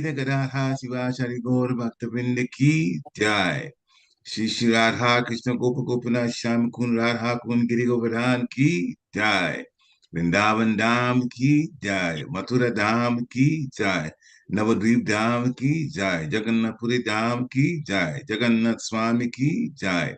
Gadadha Shiva Shari Gaur Bhaktavinda Ki Jai. Shri Shri Radha Krishna Gopa Gopinath Sham Kun Radha Kun Giri Govardhan Ki Jai. Vrindavan Dham Ki Jai. Mathura Dham Ki Jai. Navadvip Dham Ki Jai. Jagannath Puri Dham Ki Jai. Jagannath Swami Ki Jai.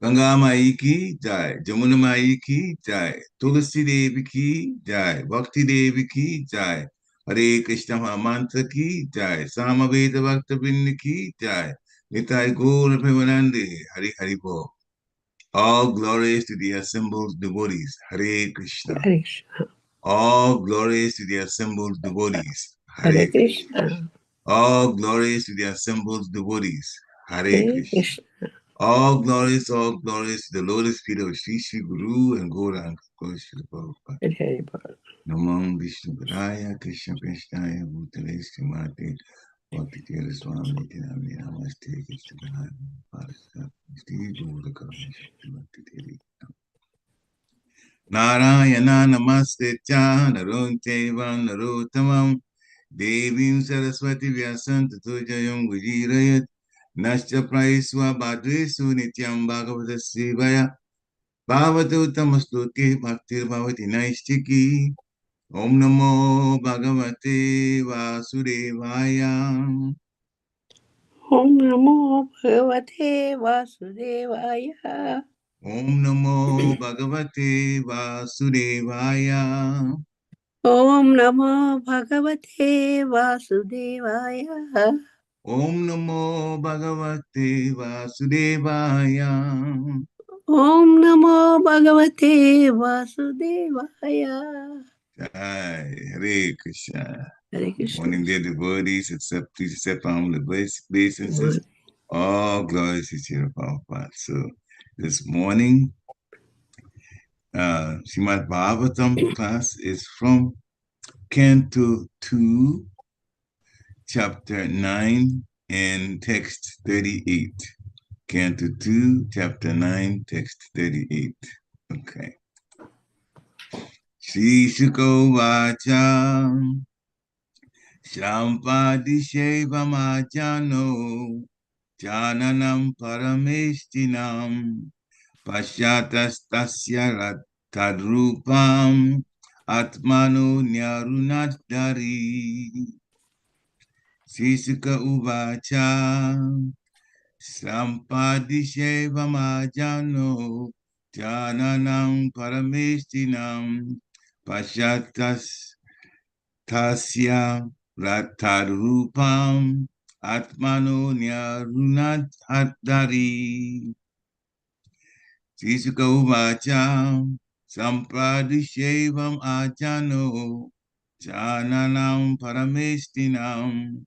Ganga Mai Ki Jai. Jamuna Mai Ki Jai. Tulsi Devi Ki Jai. Bhakti Devi Ki Jai. Hare Krishna Mantra Ki Jai. Samaveda Bhakta Vrinda Ki Jai. Nitai Gaur Premanande. Hare Hare Bo. All glories to the assembled devotees. Hare Krishna. Hare Krishna. All glories to the assembled devotees. Hare Hare Krishna. Krishna. All glories to the assembled devotees. Hare Hare Krishna. Krishna. All glories to the lotus feet of Sri Sri Guru and Gauranga Goswami Prabhupada. Hare Hare Bol. Namo Vishnu Padaya Krishna Krishnaya Bhutale Srimate Bhakti Tirtha Swami Nami Namaste Krishna Padaya Bhakti Sri Guru Karana Shakti Bhakti Tirtha Narayana Namaste Cha Naronteva Narottamam Devim Saraswati Vyasam Tato Jayam Gujirayat Nascha Praiswa Bhadresu Nityam Bhagavata Sivaya Bhavatu Tamastuti Bhaktir Bhavati Naistiki Om Namo Bhagavate Vasudevaya Om Namo Bhagavate Vasudevaya. Om Namo Bhagavate Vasudevaya Om Namo Bhagavate Vasudevaya. Om Namo Bhagavate Vasudevaya Om Namo Bhagavate Vasudevaya. Jai Hare Krishna. Hare Krishna. Morning, dear devotees, please accept humble obeisances. All glories to Srila Prabhupada. So this morning, Srimad Bhagavatam class is from Canto 2, Chapter 9, and Text 38. Canto 2, Chapter 9, Text 38. Okay. Shri Shuko Vacha Shrampadishevamajano Jananam Parameshtinam Pashyatastasya Tadrupam Atmano Nyarunadari Sisuka Uvacha Sampadishevamajano Jananam Parameshtinam Pashyatasya Ratharupam Atmano Nyarunadari Sisuka Uvacha Sampadishevam Ajano Jananam Paramestinam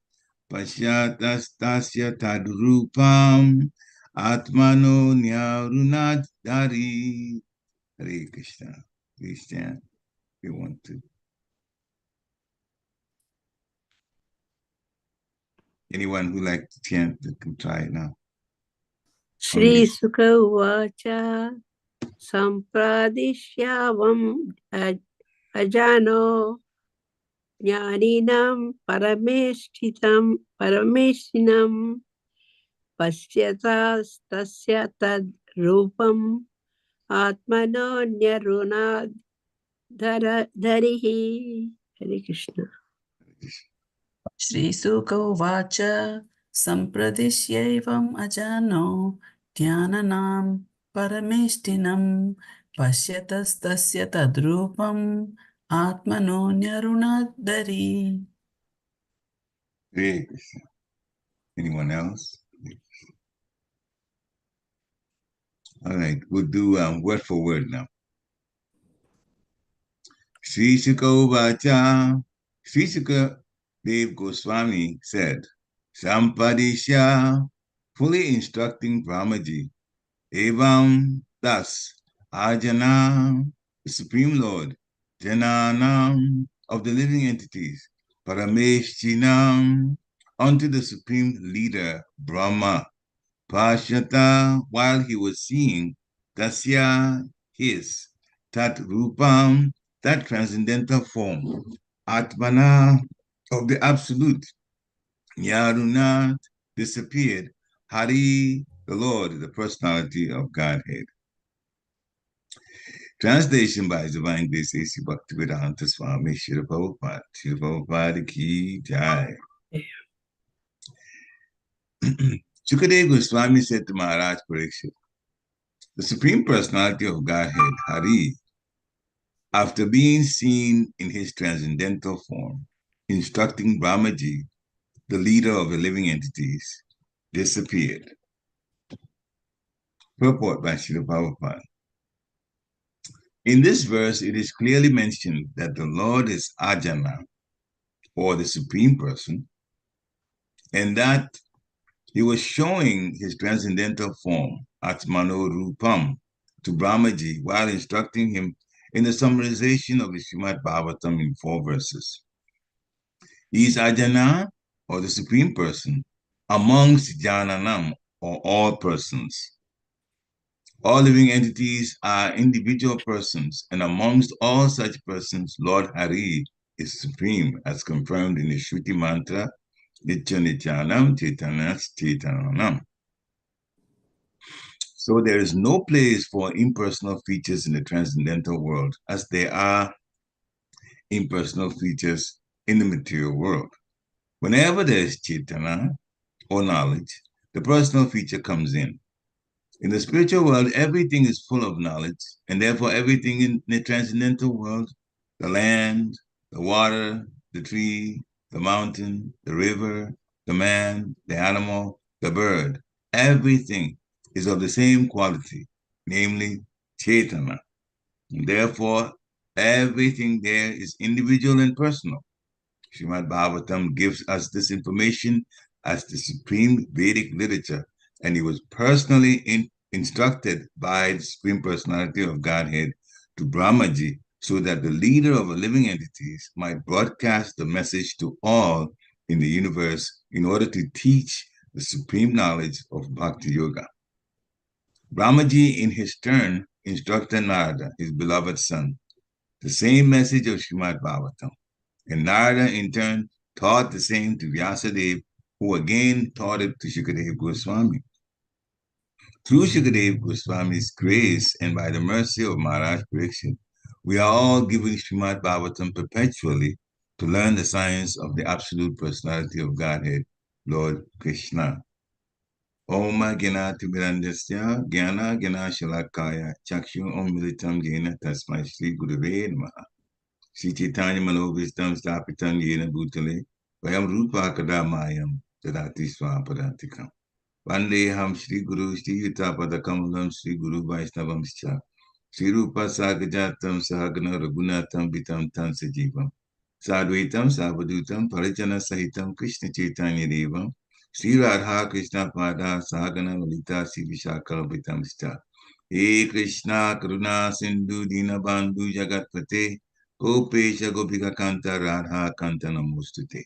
Pashyatastasya Tadrupam Atmano Nyarunadari. Hare Krishna. Please stand if you want to. Anyone who like to chant can try it now. Shri Sukha Uvacha Sampradishyavam Ajano Jnaninam Parameshtinam Pasyatastasya Tad Rupam Atmano Nyarunadharihi. Hare Krishna. Shri Sukha Uvacha Sampradishyaivam Ajano Dhyananam Parameshtinam Pashyatastasya Tadrupam Atmano Nyarunadari. Hare Krishna. Anyone else? All right, we'll do word for word now. Sri Sukha Uvacha. Sri Sukha Dev Goswami said, Sampadisha, fully instructing Brahmaji, Evam, thus, Ajana, the Supreme Lord, Jananam, of the living entities, Parameshchinam, unto the Supreme Leader, Brahma, Pashyata, while he was seeing, Tasya, his, Tat Rupam, that transcendental form, Atmana, of the Absolute. Yarunat disappeared. Hari, the Lord, the personality of Godhead. Translation by His Divine Grace A.C. Bhaktivedanta Swami Srila Prabhupada. Srila Prabhupada Ki Jai. Sukadeva Goswami said to Maharaj Pariksit, the Supreme Personality of Godhead, Hari, after being seen in his transcendental form, instructing Brahmaji, the leader of the living entities, disappeared. Purport by Srila Prabhupada. In this verse, it is clearly mentioned that the Lord is Ajana, or the Supreme Person, and that he was showing his transcendental form, Atmano Rupam, to Brahmaji while instructing him in the summarization of the Srimad Bhagavatam in 4 verses. He is Ajana, or the Supreme Person, amongst Jananam, or all persons. All living entities are individual persons, and amongst all such persons, Lord Hari is supreme, as confirmed in the Shruti mantra, Nitya Nityanam Chaitanas Chaitananam. So there is no place for impersonal features in the transcendental world, as there are impersonal features in the material world. Whenever there is Chaitana, or knowledge, the personal feature comes in. In the spiritual world, everything is full of knowledge, and therefore everything in the transcendental world, the land, the water, the tree, the mountain, the river, the man, the animal, the bird, everything is of the same quality, namely Chaitana. And therefore, everything there is individual and personal. Srimad Bhagavatam gives us this information as the supreme Vedic literature, and he was personally instructed by the Supreme Personality of Godhead to Brahmaji so that the leader of the living entities might broadcast the message to all in the universe in order to teach the supreme knowledge of Bhakti Yoga. Brahmaji, in his turn, instructed Narada, his beloved son, the same message of Srimad Bhagavatam. And Narada, in turn, taught the same to Vyasadeva, who again taught it to Shukadeva Goswami. Through Shukadeva Goswami's grace and by the mercy of Maharaj Pariksit, we are all given Srimad Bhagavatam perpetually to learn the science of the absolute personality of Godhead, Lord Krishna. Om Gyanati Mirandasya Gyana Gyana Shalakaya Chakshu Om Militam Jena Tasmai Shri Gurave Namaha. Sri Chaitanya Manovistam Stapitam Yena Bhutale Vayam Rupa Kadamayam Tadati Swapadantikam. Vandeham Shri Guru Shri Yuta Padakamalam Shri Guru Vaishnavam Scha Shri Rupa Sagajatam Sahagana Raghunatham Vitam Tan Sajivam Sadvaitam Savadutam Parajana Sahitam Krishna Chaitanya Devam Shri Radha Krishna Pada Sahagana Lalita Shri Vishakal Vitam Scha He Krishna Karuna Sindhu Dinabandhu Jagatpate Gopesha Gopika Kanta Radha Kanta Namostute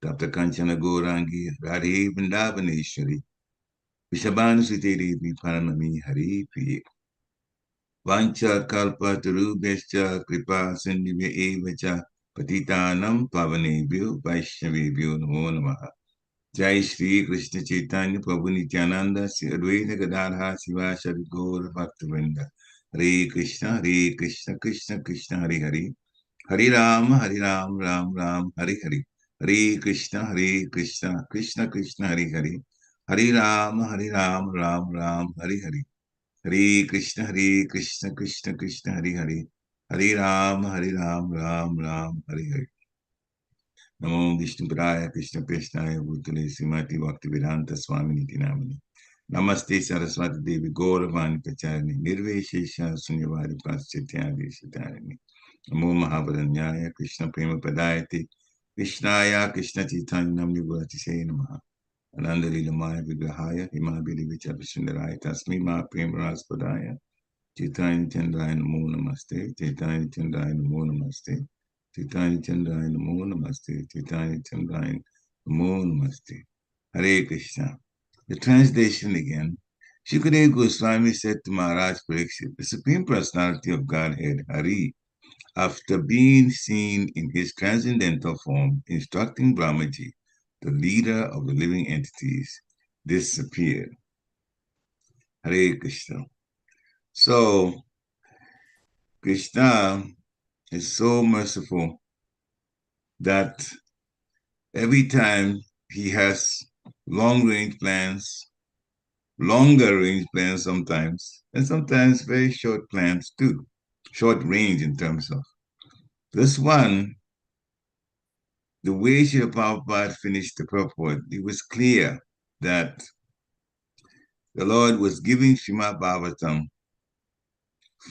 Tapta Kanchana Gorangi Radhe Vrindavaneshwari Vishabhanu Sute Devi Paranami Hari Priye Vancha Kalpa Tarubhescha Kripa Sindhivya Evacha Patitanam Pavanebhyo Vaishnavebhyo Namo Namaha Jai Shri Krishna Chaitanya Prabhu Nityananda Sri Advaita Gadadha Siva Shri Gaur Bhaktivinoda Hare Krishna Krishna Krishna Hare Hare Hare Ram, Ram Ram, Hare Hare. Hare Krishna, Krishna Krishna, Hare Hare. Hare Ram, Ram Ram, Hare Hare. Hare Krishna, Krishna Krishna, Hare Hare. Hare Ram, Ram Ram, Hare Hare. Namo Vishnu Padaya Krishna Peshnaya Bhutale Srimati Bhaktivedanta Swami Niti Namani. Namaste Saraswati Devi Gauravani Pacharani Nirveshesha Sunyavari Paschatya Deshatarani. Namo Mahavaranyaya Krishna Prema Padayati Krishnaya Krishna Chaitanya Namni Bhurati Se Namaha Ananda Lilamaya Vigrahaya Himabili Vichapasundaraya Tasmi Ma Prema Raspadaya Chaitanya Chandaya Namo Namaste Chaitanya Chandaya Namo Namaste Chaitanya Chandaya Namo Namaste Chaitanya Chandaya Namo Namaste Hare Krishna. The translation again. Shukadeva Goswami said to Maharaj Pariksit, the Supreme Personality of Godhead, Hari, after being seen in his transcendental form, instructing Brahmaji, the leader of the living entities, disappeared. Hare Krishna. So, Krishna is so merciful that every time he has long-range plans, longer-range plans sometimes, and sometimes very short plans too, short range in terms of. This one, the way Srila Prabhupada finished the purport, it was clear that the Lord was giving Srimad Bhagavatam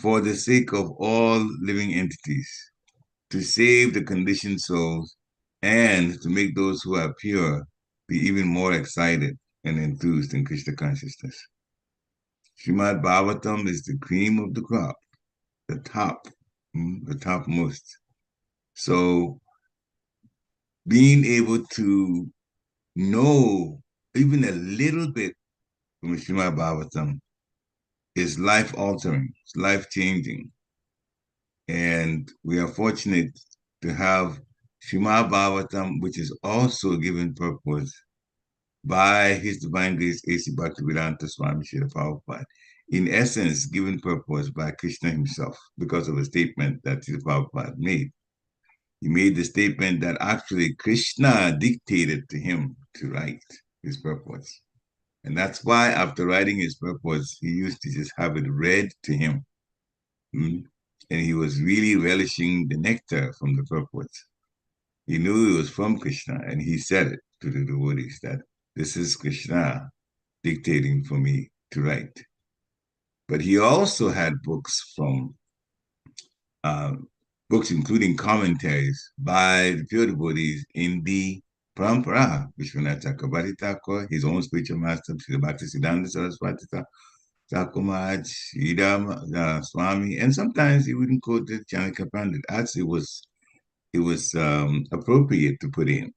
for the sake of all living entities, to save the conditioned souls and to make those who are pure be even more excited and enthused in Krishna consciousness. Srimad Bhagavatam is the cream of the crop, the top, the topmost. So being able to know even a little bit from Srimad Bhagavatam is life altering, it's life changing. And we are fortunate to have Srimad Bhagavatam, which is also given purpose by His Divine Grace A.C. Bhaktivedanta Swami Srila Prabhupada. In essence, given purpose by Krishna himself because of a statement that Srila Prabhupada made. He made the statement that actually Krishna dictated to him to write his purpose. And that's why after writing his purpose, he used to just have it read to him. And he was really relishing the nectar from the purpose. He knew it was from Krishna, and he said it to the devotees that this is Krishna dictating for me to write. But he also had books from books including commentaries by the pure devotees in the Parampara, Vishwanath Chakrabarti Thakur, his own spiritual master, Srila Bhaktisiddhanta Saraswati Thakur Maharaj, Sridhar Swami, and sometimes he wouldn't quote the Chanakya Pandit. Actually, it was appropriate to put in.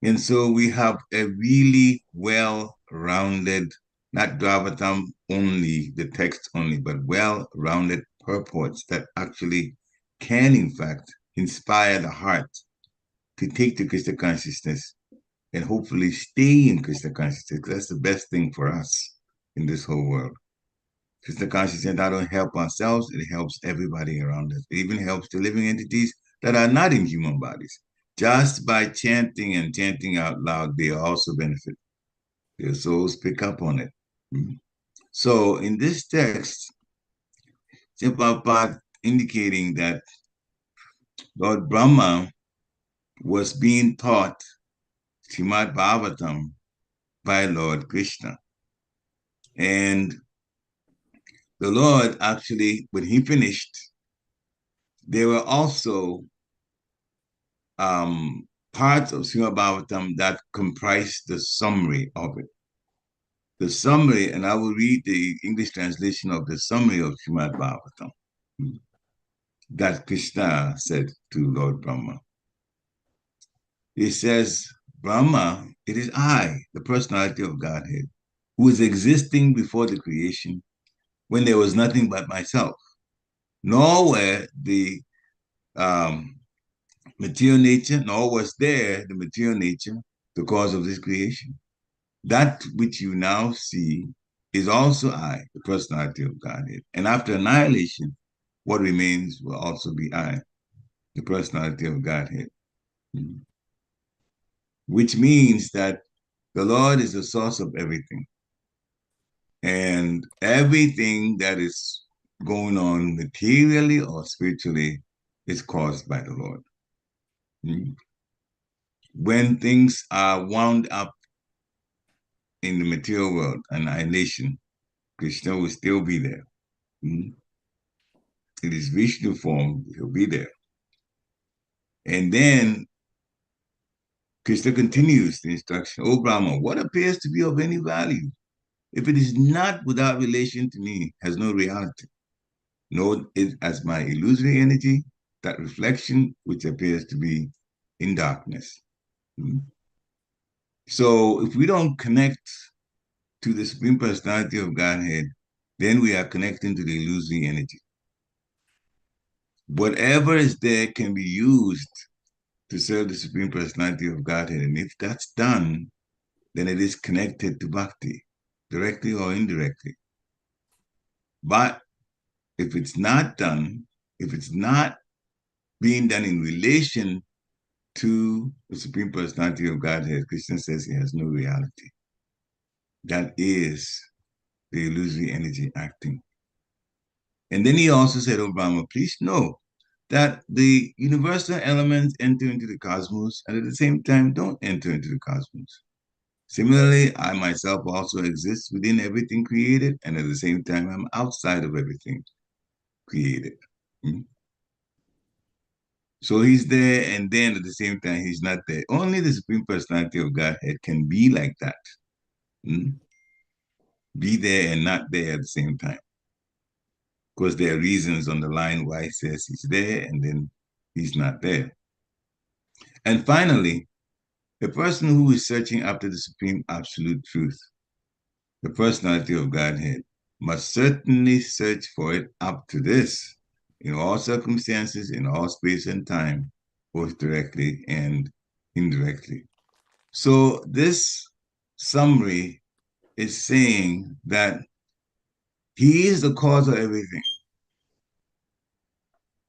And so we have a really well-rounded, not Dvavatam only, the text only, but well-rounded purports that actually can, in fact, inspire the heart to take to Krishna consciousness and hopefully stay in Krishna consciousness. That's the best thing for us in this whole world. Krishna consciousness not only help ourselves, it helps everybody around us. It even helps the living entities that are not in human bodies. Just by chanting and chanting out loud, they also benefit. Their souls pick up on it. So in this text, Prabhupada indicating that Lord Brahma was being taught Srimad Bhagavatam by Lord Krishna. And the Lord actually, when he finished, there were also parts of Srimad Bhagavatam that comprised the summary of it. The summary, and I will read the English translation of the summary of Srimad Bhagavatam that Krishna said to Lord Brahma. He says, Brahma, it is I, the personality of Godhead, who is existing before the creation when there was nothing but myself, nor were the material nature, nor was there the material nature, the cause of this creation. That which you now see is also I, the personality of Godhead. And after annihilation, what remains will also be I, the personality of Godhead. Which means that the Lord is the source of everything. And everything that is going on materially or spiritually is caused by the Lord. When things are wound up in the material world, annihilation, Krishna will still be there. In his Vishnu form, he'll be there. And then Krishna continues the instruction, O Brahma, what appears to be of any value, if it is not without relation to me, has no reality. Know it as my illusory energy, that reflection which appears to be in darkness. So if we don't connect to the Supreme Personality of Godhead, then we are connecting to the illusory energy. whatever is there can be used to serve the Supreme Personality of Godhead. And if that's done, then it is connected to bhakti, directly or indirectly. But if it's not done, if it's not being done in relation to the Supreme Personality of Godhead, Krishna says he has no reality. That is the illusory energy acting. And then he also said, oh Brahma, please know that the universal elements enter into the cosmos and at the same time don't enter into the cosmos. Similarly, I myself also exist within everything created, and at the same time, I'm outside of everything created. Hmm? So he's there, and then at the same time, he's not there. Only the Supreme Personality of Godhead can be like that. Hmm? Be there and not there at the same time. Of course, there are reasons on the line why he says he's there and then he's not there. And finally, the person who is searching after the Supreme Absolute Truth, the personality of Godhead, must certainly search for it up to this, in all circumstances, in all space and time, both directly and indirectly. So this summary is saying that he is the cause of everything.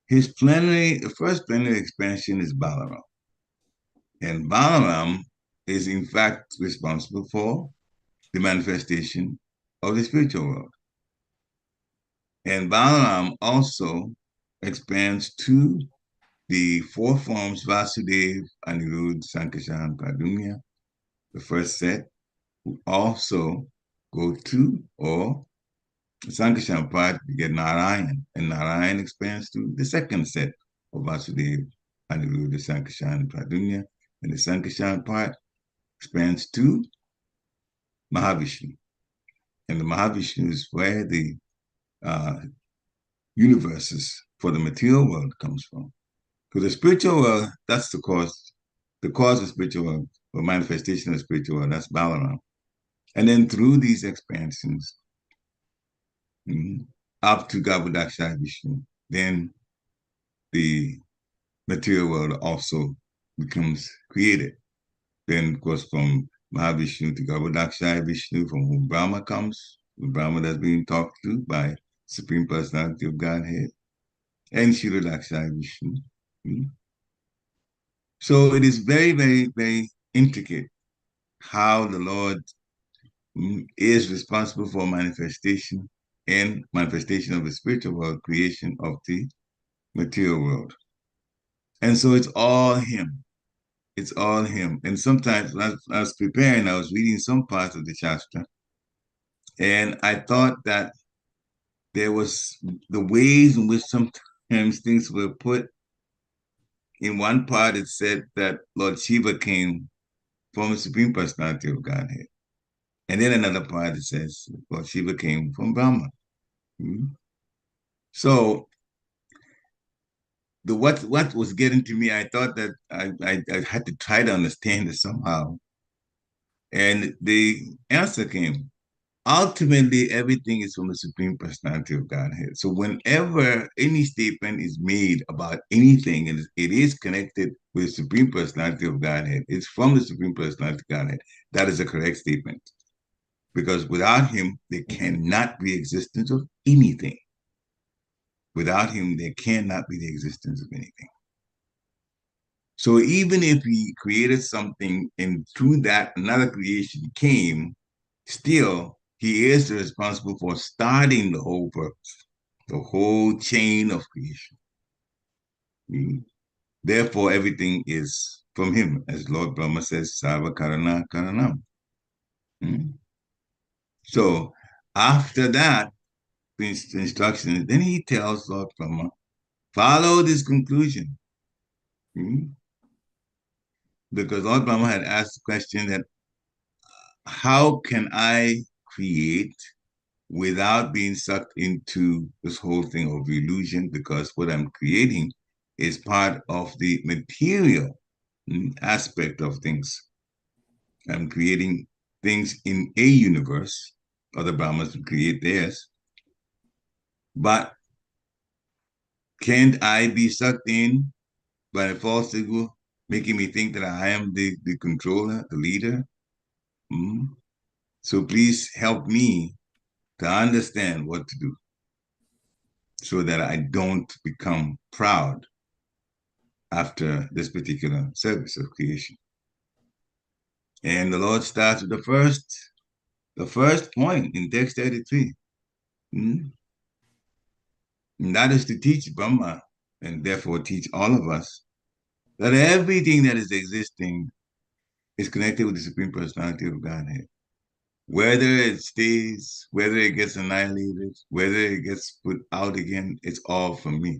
The first plenary expansion is Balaram. And Balaram is in fact responsible for the manifestation of the spiritual world. And Balaram also expands to the four forms Vasudev, Anirudh, Sankarshan, Pradyumna, the first set, who also go to, or Sankarshan part, you get Narayan, and Narayan expands to the second set of Vasudev, Anirudh, Sankarshan, Pradyumna, and the Sankarshan part expands to Mahavishnu. And the Mahavishnu is where the universes for the material world comes from. Because the spiritual world, that's the cause of spiritual world, or manifestation of spiritual world, that's Balaram. And then through these expansions, up to Garbhodakshaya Vishnu, then the material world also becomes created. Then, of course, from Mahavishnu to Garbhodakshaya Vishnu, from whom Brahma comes, the Brahma that's being talked to by Supreme Personality of Godhead, and Kshirodakshaya Vishnu. So it is very, very, very intricate how the Lord is responsible for manifestation and manifestation of the spiritual world, creation of the material world. And so it's all him. It's all him. And sometimes when I was preparing, I was reading some parts of the Shastra, and I thought that there was the ways in which sometimes things were put. In one part, it said that Lord Shiva came from the Supreme Personality of Godhead. And then another part, it says, Lord Shiva came from Brahma. Mm-hmm. So what was getting to me, I thought that I had to try to understand it somehow. And the answer came. Ultimately, everything is from the Supreme Personality of Godhead. So whenever any statement is made about anything, and it is connected with the Supreme Personality of Godhead, it's from the Supreme Personality of Godhead. That is a correct statement. Because without him, there cannot be existence of anything. Without him, there cannot be the existence of anything. So even if he created something and through that another creation came, still he is responsible for starting the whole purpose, the whole chain of creation. Therefore, everything is from him, as Lord Brahma says, Sarva Karana Karanam. So after that, the instruction, then he tells Lord Brahma, follow this conclusion. Because Lord Brahma had asked the question that how can I create without being sucked into this whole thing of illusion? Because what I'm creating is part of the material aspect of things. I'm creating things in a universe. Other Brahmas create theirs. But Can't I be sucked in by a false ego, making me think that I am the controller, the leader? Hmm? So please help me to understand what to do so that I don't become proud after this particular service of creation. And the Lord starts with the first point in text 33. Hmm? And that is to teach Brahma, and therefore teach all of us, that everything that is existing is connected with the Supreme Personality of Godhead. Whether it stays, whether it gets annihilated, whether it gets put out again, it's all from me.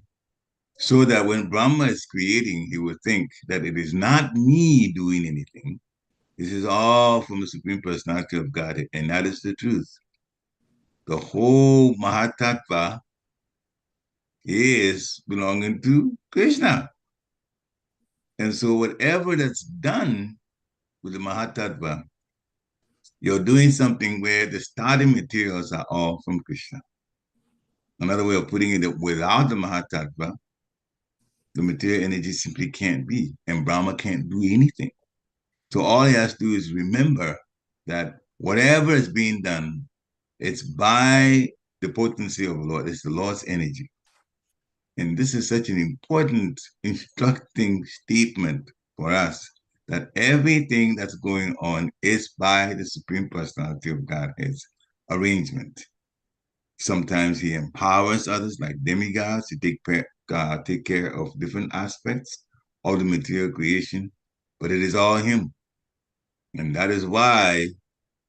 So that when Brahma is creating, he will think that it is not me doing anything. This is all from the Supreme Personality of Godhead, and that is the truth. The whole Mahatattva is belonging to Krishna. And so whatever that's done with the Mahatattva, you're doing something where the starting materials are all from Krishna. Another way of putting it, without the Mahatattva, the material energy simply can't be, and Brahma can't do anything. So all he has to do is remember that whatever is being done, it's by the potency of the Lord. It's the Lord's energy. And this is such an important, instructing statement for us that everything that's going on is by the Supreme Personality of Godhead's arrangement. Sometimes he empowers others like demigods to take care of different aspects of the material creation, but it is all him. And that is why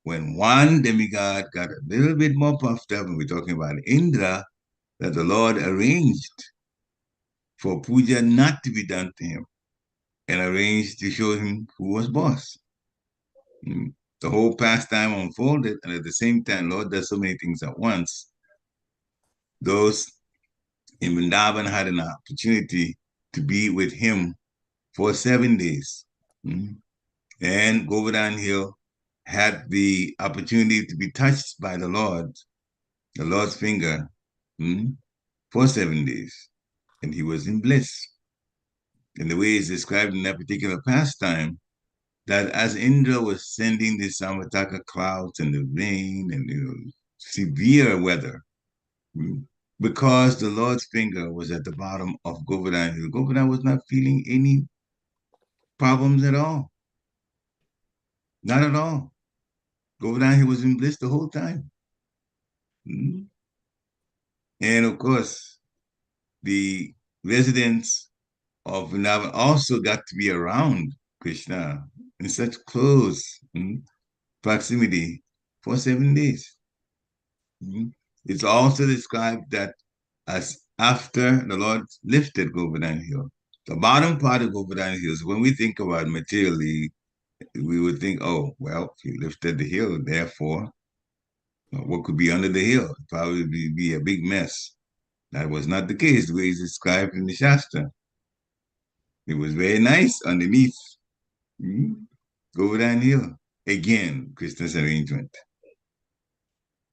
when one demigod got a little bit more puffed up, and we're talking about Indra, that the Lord arranged for puja not to be done to him and arranged to show him who was boss. The whole pastime unfolded, and at the same time, Lord does so many things at once. Those in Vrindavan had an opportunity to be with him for 7 days. And Govardhan Hill had the opportunity to be touched by the Lord's finger, for 7 days. And he was in bliss. And the way it's described in that particular pastime, that as Indra was sending the Samataka clouds and the rain and severe weather, because the Lord's finger was at the bottom of Govardhan Hill, Govardhan was not feeling any problems at all. Not at all. Govardhan Hill was in bliss the whole time. And of course, the residents of Vrindavan also got to be around Krishna in such close proximity for 7 days. It's also described that as after the Lord lifted Govardhan Hill, the bottom part of Govardhan Hill, when we think about materially, we would think, oh, well, he lifted the hill, therefore, what could be under the hill? It'd probably be a big mess. That was not the case, the way it's described in the Shastra. It was very nice underneath. Govardhan Hill. Again, Krishna's arrangement.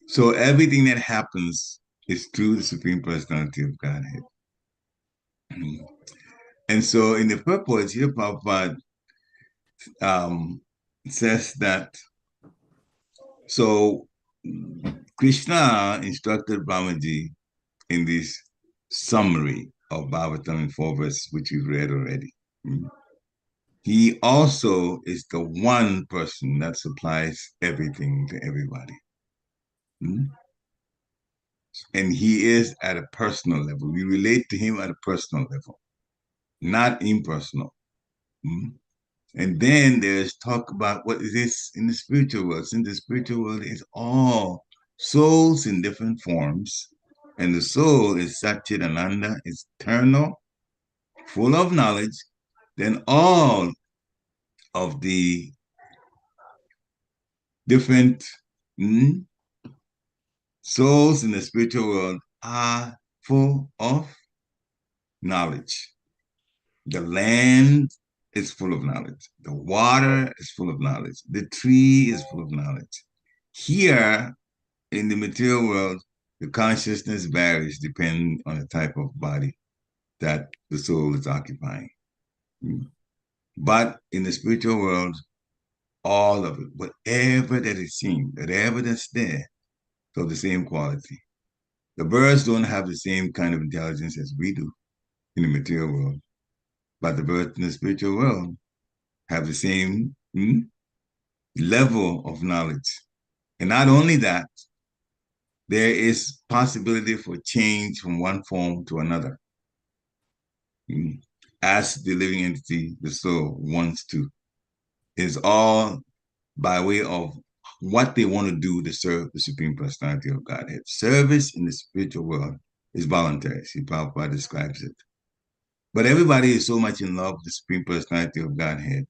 So everything that happens is through the Supreme Personality of Godhead. And so in the purport here, Prabhupada says that, so Krishna instructed Brahmaji in this summary of Bhagavatam in 4 verses, which we've read already. He also is the one person that supplies everything to everybody. And he is at a personal level. We relate to him at a personal level, not impersonal. And then there's talk about what is this in the spiritual world. In the spiritual world, it's all souls in different forms. And the soul is Satchidananda, it's eternal, full of knowledge. Then all of the different souls in the spiritual world are full of knowledge. The land is full of knowledge. The water is full of knowledge. The tree is full of knowledge. Here in the material world, the consciousness varies depending on the type of body that the soul is occupying. But in the spiritual world, all of it, whatever that is seen, whatever that's there, so the same quality. The birds don't have the same kind of intelligence as we do in the material world, but the birds in the spiritual world have the same level of knowledge. And not only that, there is possibility for change from one form to another, as the living entity, the soul, wants to. It's all by way of what they want to do to serve the Supreme Personality of Godhead. Service in the spiritual world is voluntary. See, Prabhupada describes it. But everybody is so much in love with the Supreme Personality of Godhead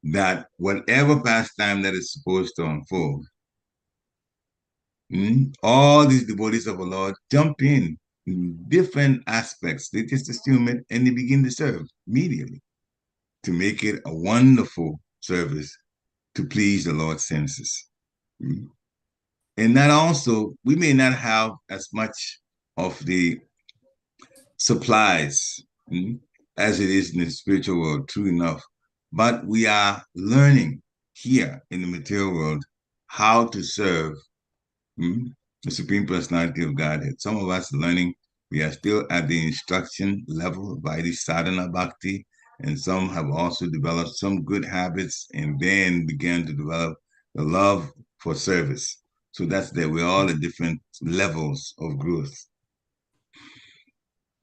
that whatever pastime that is supposed to unfold, all these devotees of the Lord jump in different aspects. They just assume it and they begin to serve immediately to make it a wonderful service to please the Lord's senses. And that also, we may not have as much of the supplies as it is in the spiritual world, true enough. But we are learning here in the material world how to serve the Supreme Personality of Godhead. Some of us are learning, we are still at the instruction level of Vaidhi Sadhana Bhakti, and some have also developed some good habits and then began to develop the love for service. So that's that we're all at different levels of growth.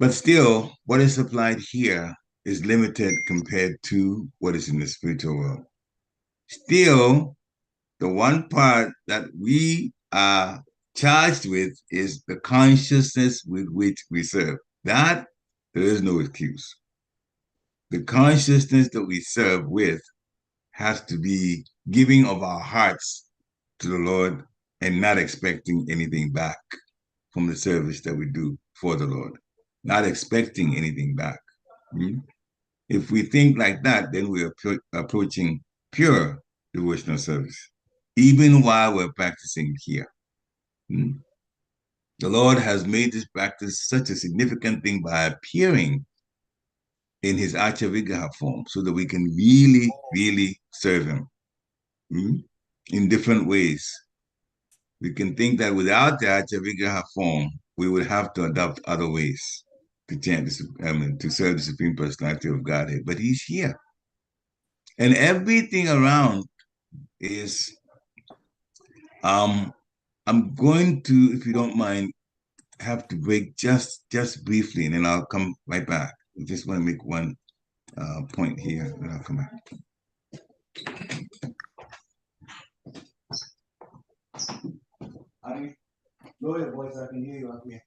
But still, what is supplied here is limited compared to what is in the spiritual world. Still, the one part that we are charged with is the consciousness with which we serve. That, there is no excuse. The consciousness that we serve with has to be giving of our hearts to the Lord and not expecting anything back from the service that we do for the Lord. Not expecting anything back. If we think like that, then we're approaching pure devotional service, even while we're practicing here. The Lord has made this practice such a significant thing by appearing in his Achavigraha form so that we can really, really serve him in different ways. We can think that without the Achavigraha form, we would have to adopt other ways to chant, to serve the Supreme Personality of Godhead. But he's here. And everything around is, I'm going to, if you don't mind, have to break just briefly, and then I'll come right back. I just want to make one point here, and I'll come back. I lower your voice, I can hear you up here.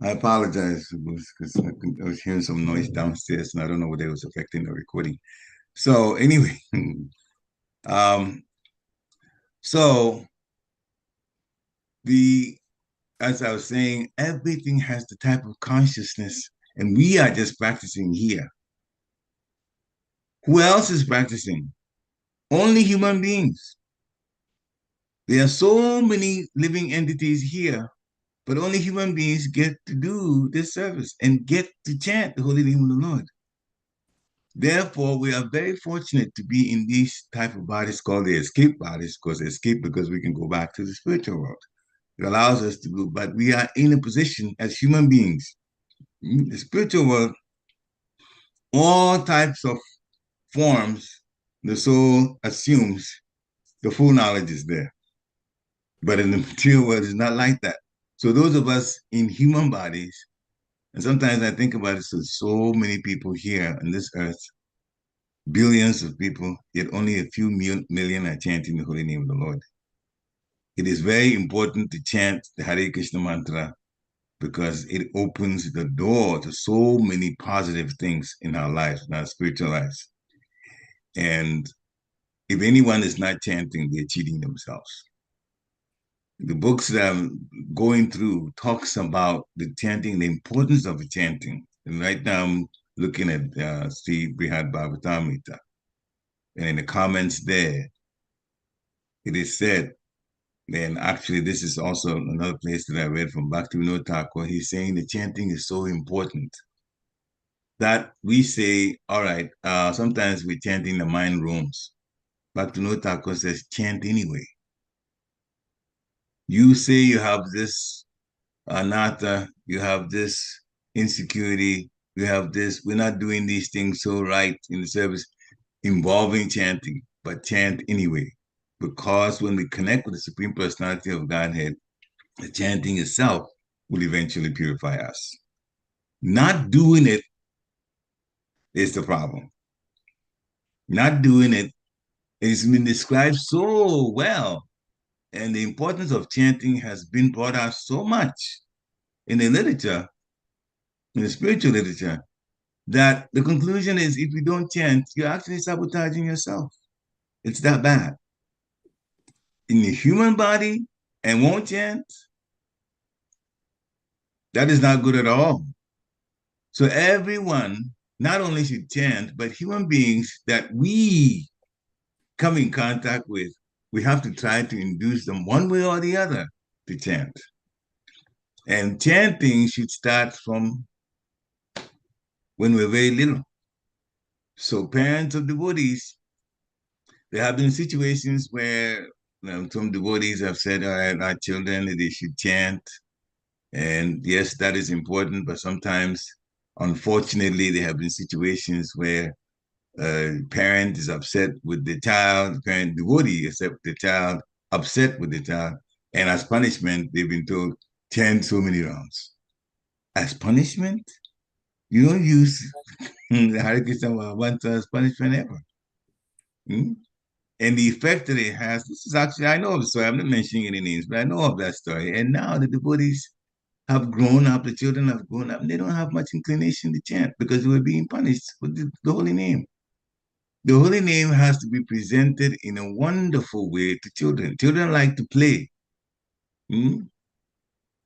I apologize because I was hearing some noise downstairs, and I don't know whether it was affecting the recording. So anyway, so as I was saying, everything has the type of consciousness, and we are just practicing here. Who else is practicing? Only human beings. There are so many living entities here, but only human beings get to do this service and get to chant the holy name of the Lord. Therefore, we are very fortunate to be in these type of bodies called the escape bodies, because escape because we can go back to the spiritual world. It allows us to go, but we are in a position as human beings. The spiritual world, all types of forms, the soul assumes the full knowledge is there. But in the material world, it's not like that. So those of us in human bodies, and sometimes I think about it, so many people here on this earth, billions of people, yet only a few million are chanting the holy name of the Lord. It is very important to chant the Hare Krishna mantra because it opens the door to so many positive things in our lives, in our spiritual lives. And if anyone is not chanting, they're cheating themselves. The books that I'm going through talks about the chanting, the importance of the chanting. And right now I'm looking at Sri Brihad Bhagavatamrita. And in the comments there, it is said, and actually this is also another place that I read from Bhaktivinoda Thakur, he's saying the chanting is so important that we say, all right, sometimes we chant in the mind rooms. Bhaktivinoda Thakur says, chant anyway. You say you have this anatta, you have this insecurity, you have this, we're not doing these things so right in the service involving chanting, but chant anyway. Because when we connect with the Supreme Personality of Godhead, the chanting itself will eventually purify us. Not doing it is the problem. Not doing it has been described so well, and the importance of chanting has been brought out so much in the literature, in the spiritual literature, that the conclusion is if you don't chant, you're actually sabotaging yourself. It's that bad. In the human body and won't chant, that is not good at all. So everyone not only should chant, but human beings that we come in contact with, we have to try to induce them one way or the other to chant. And chanting should start from when we're very little. So parents of devotees, there have been situations where some devotees have said, all right, our children, they should chant. And yes, that is important, but sometimes, unfortunately, there have been situations where parent is upset with the child, parent devotee is upset with the child, upset with the child, and as punishment, they've been told 10 so many rounds. As punishment? You don't use the Hare Krishna Mahamantra as punishment ever. Hmm? And the effect that it has, this is actually, I know of the story, I'm not mentioning any names, but I know of that story. And now the devotees have grown up, the children have grown up, and they don't have much inclination to chant because they were being punished with the holy name. The holy name has to be presented in a wonderful way to children. Children like to play. Hmm?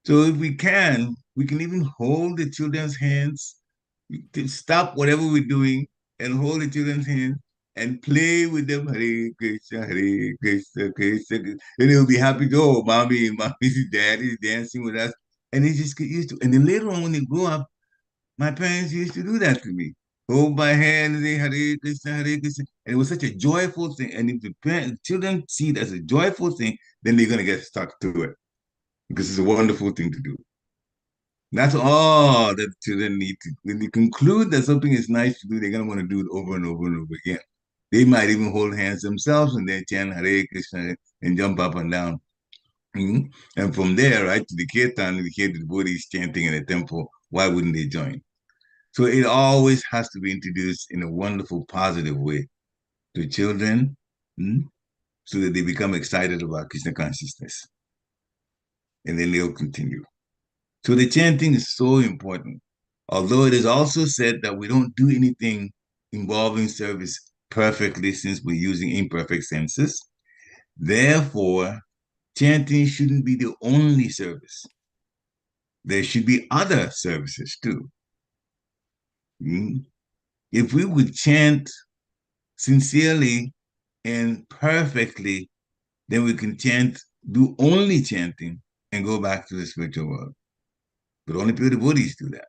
So if we can even hold the children's hands, to stop whatever we're doing and hold the children's hand and play with them. Hare Krishna, Hare Krishna, Krishna, Krishna. And they'll be happy. Oh, mommy's daddy's dancing with us. And they just get used to it. And then later on, when they grow up, my parents used to do that to me. Hold my hand and say Hare Krishna, Hare Krishna. And it was such a joyful thing. And if the children see it as a joyful thing, then they're going to get stuck to it because it's a wonderful thing to do. That's all that children need to. When they conclude that something is nice to do, they're going to want to do it over and over and over again. They might even hold hands themselves and they chant Hare Krishna and jump up and down. Mm-hmm. And from there, right, to the kirtan, we hear the devotees chanting in the temple. Why wouldn't they join? So it always has to be introduced in a wonderful, positive way to children, so that they become excited about Krishna consciousness. And then they'll continue. So the chanting is so important. Although it is also said that we don't do anything involving service perfectly since we're using imperfect senses. Therefore, chanting shouldn't be the only service. There should be other services too. If we would chant sincerely and perfectly, then we can do only chanting and go back to the spiritual world. But only pure devotees do that.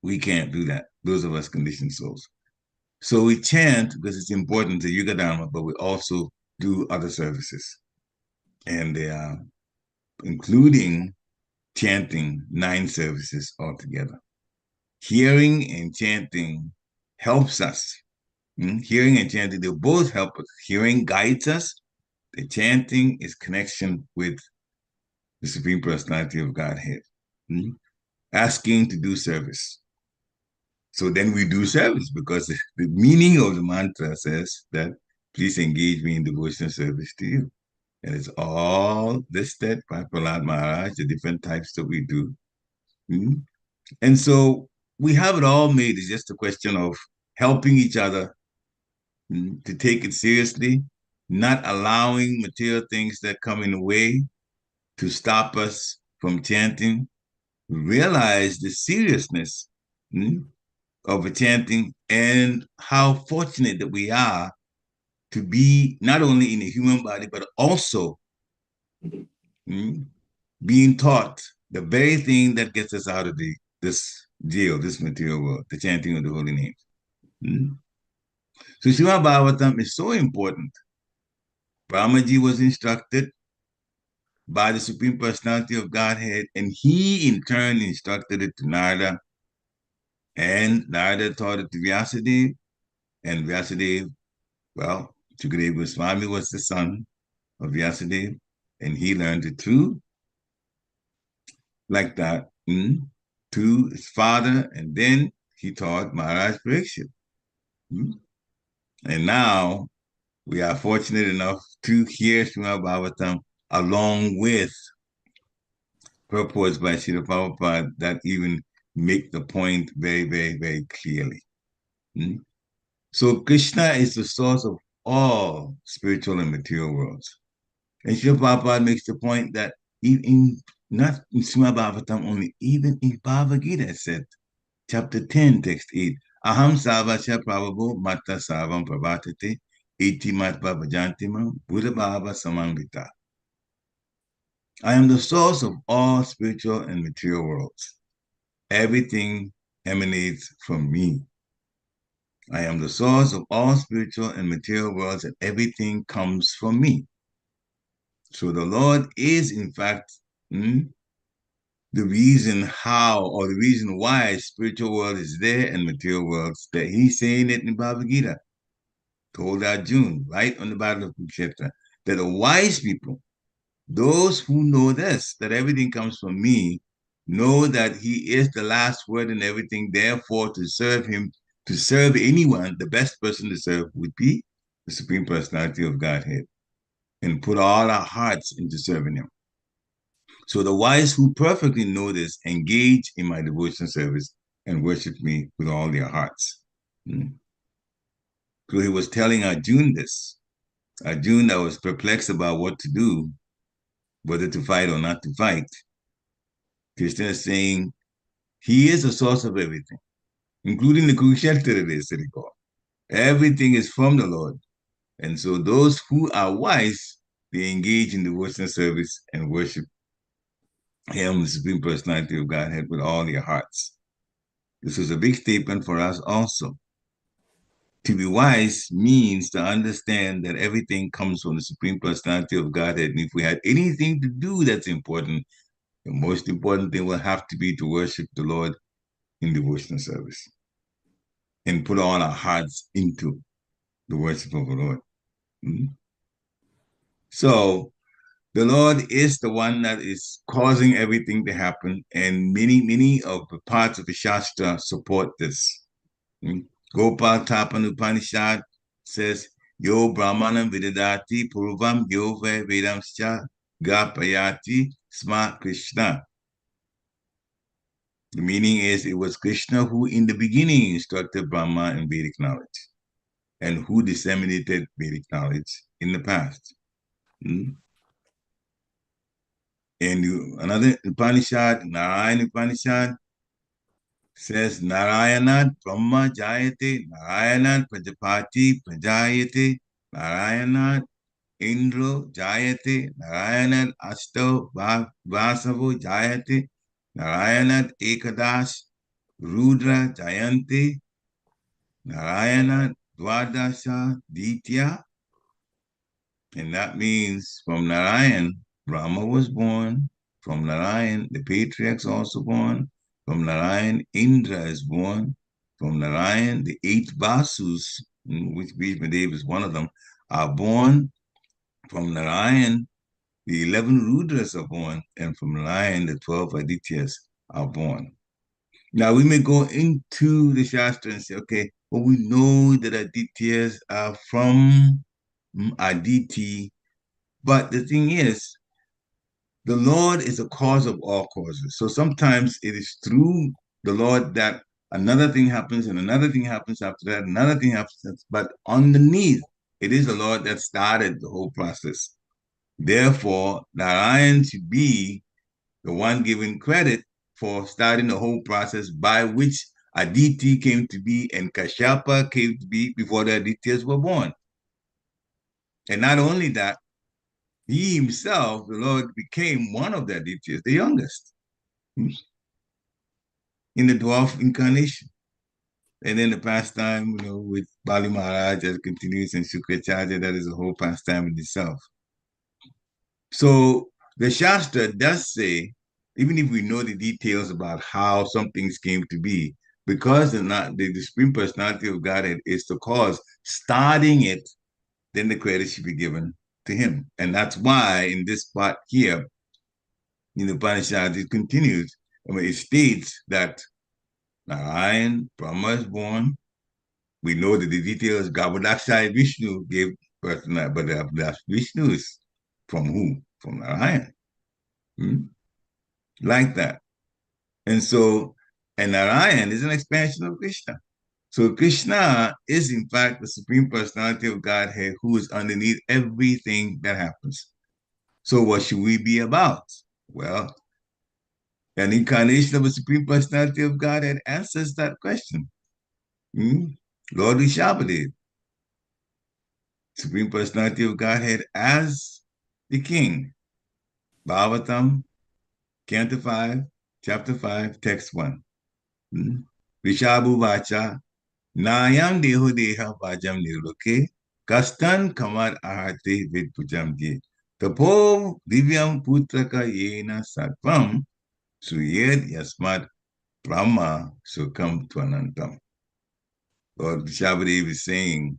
We can't do that, those of us conditioned souls. So we chant because it's important to Yuga Dharma, but we also do other services. And they are including chanting 9 services altogether. Hearing and chanting helps us. Hearing and chanting, they both help us. Hearing guides us. The chanting is connection with the Supreme Personality of Godhead. Asking to do service. So then we do service because the meaning of the mantra says that please engage me in devotional service to you. And it's all listed by Prahlad Maharaj, the different types that we do. And so we have it all made. It's just a question of helping each other to take it seriously, not allowing material things that come in the way to stop us from chanting. Realize the seriousness of a chanting and how fortunate that we are to be not only in a human body, but also being taught the very thing that gets us out of this jail, this material world, the chanting of the holy names. So Srimad Bhagavatam is so important. Brahmaji was instructed by the Supreme Personality of Godhead, and he in turn instructed it to Narada, and Narada taught it to Vyasadeva, and Vyasadeva, well, Sukadeva Goswami was the son of Vyasadeva, and he learned it through, like that, to his father, and then he taught Maharaj Pariksit. And now we are fortunate enough to hear Srimad Bhagavatam along with purports by Srila Prabhupada that even make the point very, very, very clearly. So Krishna is the source of all spiritual and material worlds. And Srila Prabhupada makes the point that even not in Srimad Bhagavatam only, even in Bhagavad Gita, it said, chapter 10, text 8, Aham Savasya Prabhavo Mata Savam Prabhatate Iti Matva Bhajantimam Buddha Bhava Samangvita. I am the source of all spiritual and material worlds. Everything emanates from me. I am the source of all spiritual and material worlds, and everything comes from me. So the Lord is, in fact, the reason how, or the reason why spiritual world is there and material worlds, that he's saying it in Bhagavad Gita, told Arjuna, right on the Battle of Kurukshetra, that the wise people, those who know this, that everything comes from me, know that he is the last word in everything. Therefore, to serve him, to serve anyone, the best person to serve would be the Supreme Personality of Godhead, and put all our hearts into serving him. So the wise who perfectly know this engage in my devotion service and worship me with all their hearts. So he was telling Arjuna this. Arjuna was perplexed about what to do, whether to fight or not to fight. Krishna is saying he is the source of everything, including the Kurukshetra race that he called. Everything is from the Lord. And so those who are wise, they engage in devotional service and worship him, the Supreme Personality of Godhead, with all their hearts. This is a big statement for us also. To be wise means to understand that everything comes from the Supreme Personality of Godhead. And if we had anything to do that's important, the most important thing will have to be to worship the Lord in devotional service and put all our hearts into the worship of the Lord. So the Lord is the one that is causing everything to happen, and many of the parts of the Shastra support this. Gopal Tapan Upanishad says, Yo Brahmanam Vidadati Purvam Yo Vedamscha Gapayati Sma Krishna. The meaning is, it was Krishna who in the beginning instructed Brahma in Vedic knowledge and who disseminated Vedic knowledge in the past. And another Upanishad, Narayana Upanishad, says Narayanat Brahma Jayate, Narayanat Prajapati Prajayate, Narayanat Indra Jayate, Narayanat Ashto Vasavo Jayate, Narayanat Ekadash Rudra Jayante, Narayanat Dwadasha Ditya. And that means from Narayan, Brahma was born. From Narayan, the patriarchs also born. From Narayan, Indra is born. From Narayan, the 8 Vasus, which Bhishma Dev is one of them, are born. From Narayan, the 11 Rudras are born. And from Narayan, the 12 Adityas are born. Now, we may go into the Shastra and say, okay, well, we know that Adityas are from Aditi, but the thing is, the Lord is the cause of all causes. So sometimes it is through the Lord that another thing happens and another thing happens after that, another thing happens, but underneath, it is the Lord that started the whole process. Therefore, Narayan should be the one given credit for starting the whole process by which Aditi came to be and Kashyapa came to be before the Adityas were born. And not only that, he himself, the Lord, became one of the Adityas, the youngest, in the dwarf incarnation. And then the pastime, with Bali Maharaj that continues in Shukracharya, that is a whole pastime in itself. So the Shastra does say, even if we know the details about how some things came to be, because the Supreme Personality of Godhead is the cause, starting it, then the credit should be given to him. And that's why in this part here, in the Upanishad, it continues. It states that Narayan, Brahma is born. We know that the details, Garbhodakshaya Vishnu gave birth to that, but that Vishnu is from who? From Narayan. Like that. And so, and Narayan is an expansion of Krishna. So Krishna is in fact the Supreme Personality of Godhead who is underneath everything that happens. So what should we be about? Well, an incarnation of a Supreme Personality of Godhead answers that question. Lord Rishabhadev, Supreme Personality of Godhead as the King. Bhagavatam, Canto 5, Chapter 5, Text 1. Rishabhu Vacha, Nayam Deho Deha Vajam Niruloke, Kastan Kamar Ahate Vidpujam Je. Tapo Divyam Putraka Yena Satvam, Suyed Yasmat Brahma Sukam Twanantam. Lord Rishabhadev is saying,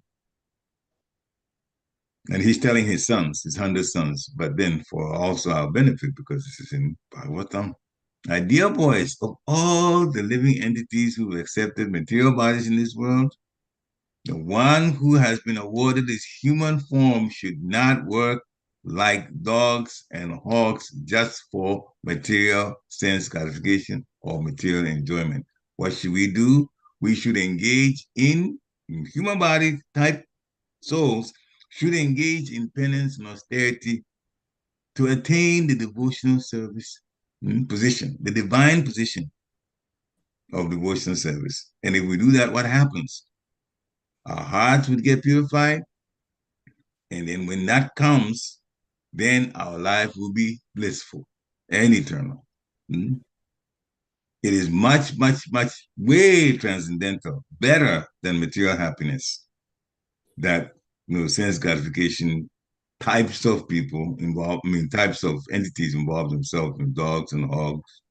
and he's telling his sons, his 100 sons, but then for also our benefit, because this is in Bhagavatam. My dear boys, of all the living entities who have accepted material bodies in this world, the one who has been awarded this human form should not work like dogs and hogs just for material sense gratification or material enjoyment. What should we do? We should engage in human body type souls should engage in penance and austerity to attain the devotional service position, the divine position of devotional service. And if we do that, what happens? Our hearts would get purified. And then when that comes, then our life will be blissful and eternal. It is much, much, much way transcendental, better than material happiness that sense gratification types of people involved, types of entities involved themselves in dogs and hogs,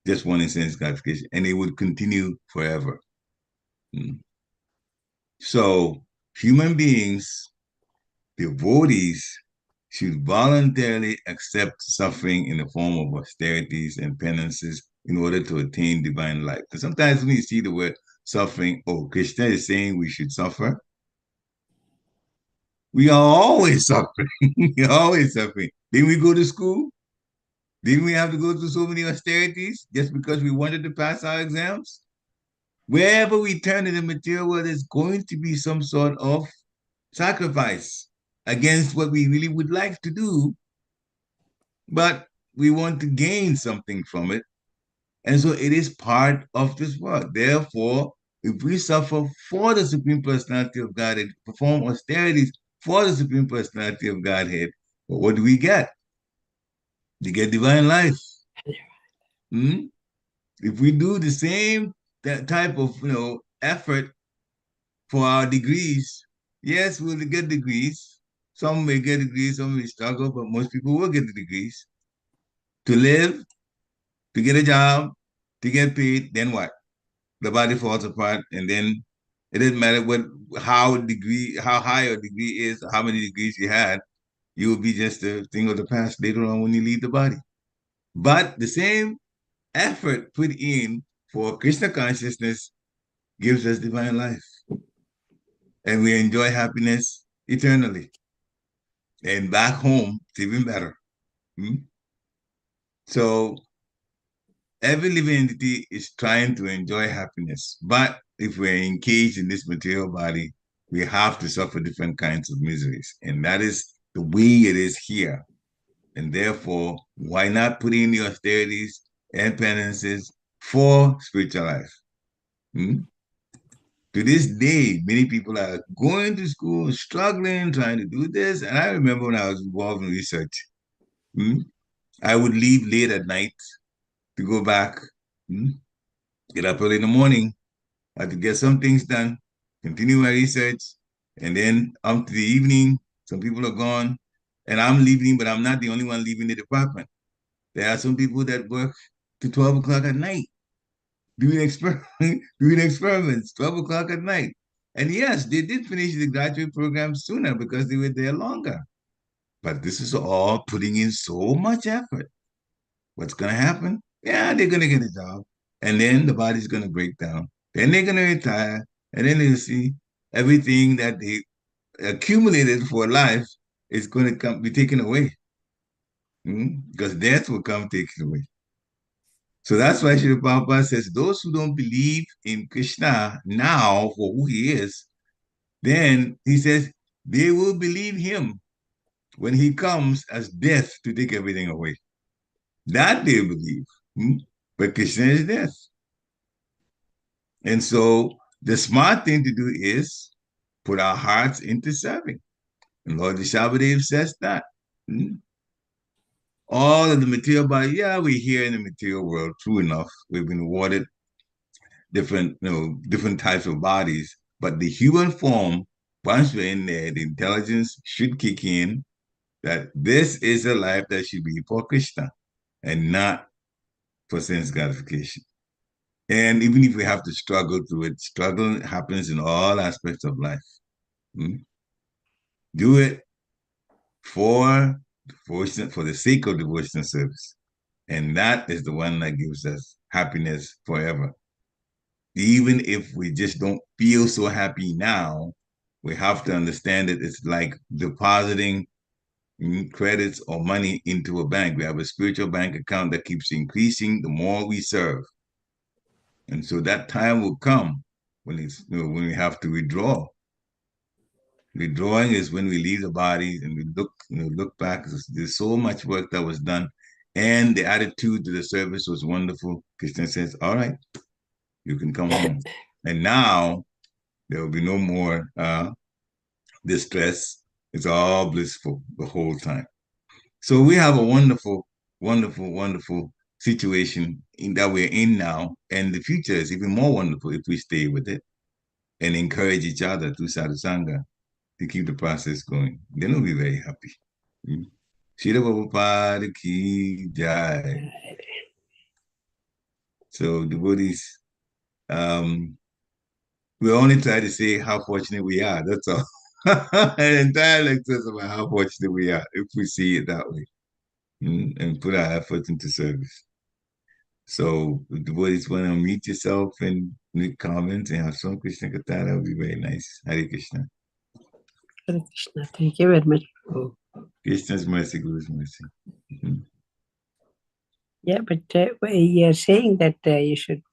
just wanting sense gratification, and it would continue forever. So human beings, devotees, should voluntarily accept suffering in the form of austerities and penances in order to attain divine life. And sometimes when you see the word suffering, Krishna is saying we should suffer. We are always suffering. We are always suffering. Didn't we go to school? Didn't we have to go through so many austerities just because we wanted to pass our exams? Wherever we turn in the material world, there's going to be some sort of sacrifice against what we really would like to do, but we want to gain something from it. And so it is part of this work. Therefore, if we suffer for the Supreme Personality of Godhead, perform austerities for the Supreme Personality of Godhead, but what do we get? You get divine life. If we do the same that type of effort for our degrees, yes, we'll get degrees. Some may get degrees, some may struggle, but most people will get the degrees. To live, to get a job, to get paid, then what? The body falls apart, and then it doesn't matter how high your degree is, how many degrees you had, you will be just a thing of the past later on when you leave the body. But the same effort put in for Krishna consciousness gives us divine life. And we enjoy happiness eternally. And back home, it's even better. So every living entity is trying to enjoy happiness. But if we're engaged in this material body, we have to suffer different kinds of miseries. And that is the way it is here. And therefore, why not put in the austerities and penances for spiritual life? To this day, many people are going to school, struggling, trying to do this. And I remember when I was involved in research, I would leave late at night to go back, hmm, get up early in the morning, had to get some things done, continue my research, and then up to the evening, some people are gone, and I'm leaving, but I'm not the only one leaving the department. There are some people that work to 12 o'clock at night doing doing experiments, 12 o'clock at night. And yes, they did finish the graduate program sooner because they were there longer. But this is all putting in so much effort. What's going to happen? Yeah, they're going to get a job. And then the body's going to break down. Then they're going to retire. And then they'll see everything that they accumulated for life is going to be taken away. Because death will come take it away. So that's why Srila Prabhupada says those who don't believe in Krishna now for who he is, then he says they will believe him when he comes as death to take everything away. That they believe. But Krishna is death. And so the smart thing to do is put our hearts into serving. And Lord Rishabhadev says that. All of the material body, yeah, we're here in the material world, true enough. We've been awarded different types of bodies, but the human form, once we're in there, the intelligence should kick in that this is a life that should be for Krishna and not for sense gratification. And even if we have to struggle through it, struggle happens in all aspects of life. Do it for the sake of devotional service. And that is the one that gives us happiness forever. Even if we just don't feel so happy now, we have to understand that it's like depositing credits or money into a bank. We have a spiritual bank account that keeps increasing the more we serve. And so that time will come when when we have to withdraw. Withdrawing is when we leave the body and we look back. There's so much work that was done, and the attitude to the service was wonderful. Krishna says, "All right, you can come home." And now there will be no more distress. It's all blissful the whole time. So we have a wonderful, wonderful, wonderful situation that we're in now, and the future is even more wonderful if we stay with it and encourage each other through sadhusanga to keep the process going. Then we'll be very happy. Shira Prabhupada ki jai. So devotees, we only try to say how fortunate we are. That's all. An entire lecture is about how fortunate we are if we see it that way and put our efforts into service. So if devotees want to meet yourself and make comments and have some Krishna Katha, that would be very nice. Hare Krishna. Hare Krishna. Thank you very much. Krishna's mercy, Guru's mercy. Yeah, but you're saying that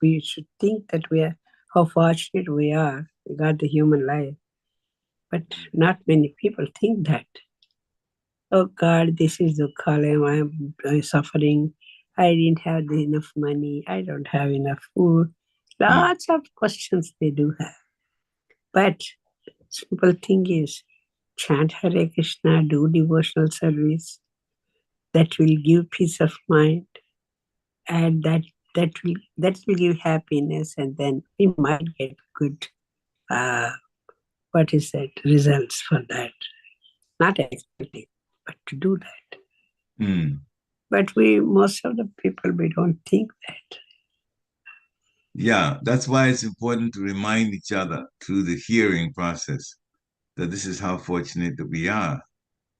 we should think that how fortunate we are. We got the human life. But not many people think that. Oh God, this is the column, I'm suffering. I didn't have enough money. I don't have enough food. Lots of questions they do have. But simple thing is, chant Hare Krishna, do devotional service. That will give peace of mind. And that will give happiness, and then we might get good results for that. Not expecting, but to do that. But most of the people, we don't think that. Yeah, that's why it's important to remind each other through the hearing process that this is how fortunate that we are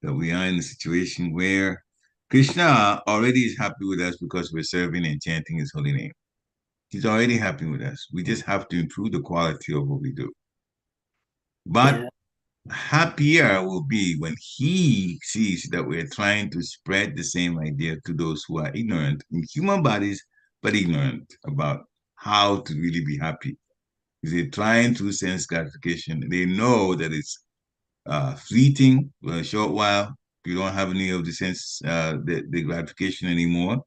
in a situation where Krishna already is happy with us because we're serving and chanting his holy name. He's already happy with us. We just have to improve the quality of what we do. But happier will be when he sees that we're trying to spread the same idea to those who are ignorant in human bodies, but ignorant about how to really be happy. Because they're trying through sense gratification. They know that it's fleeting for a short while. You don't have any of the sense, the gratification anymore.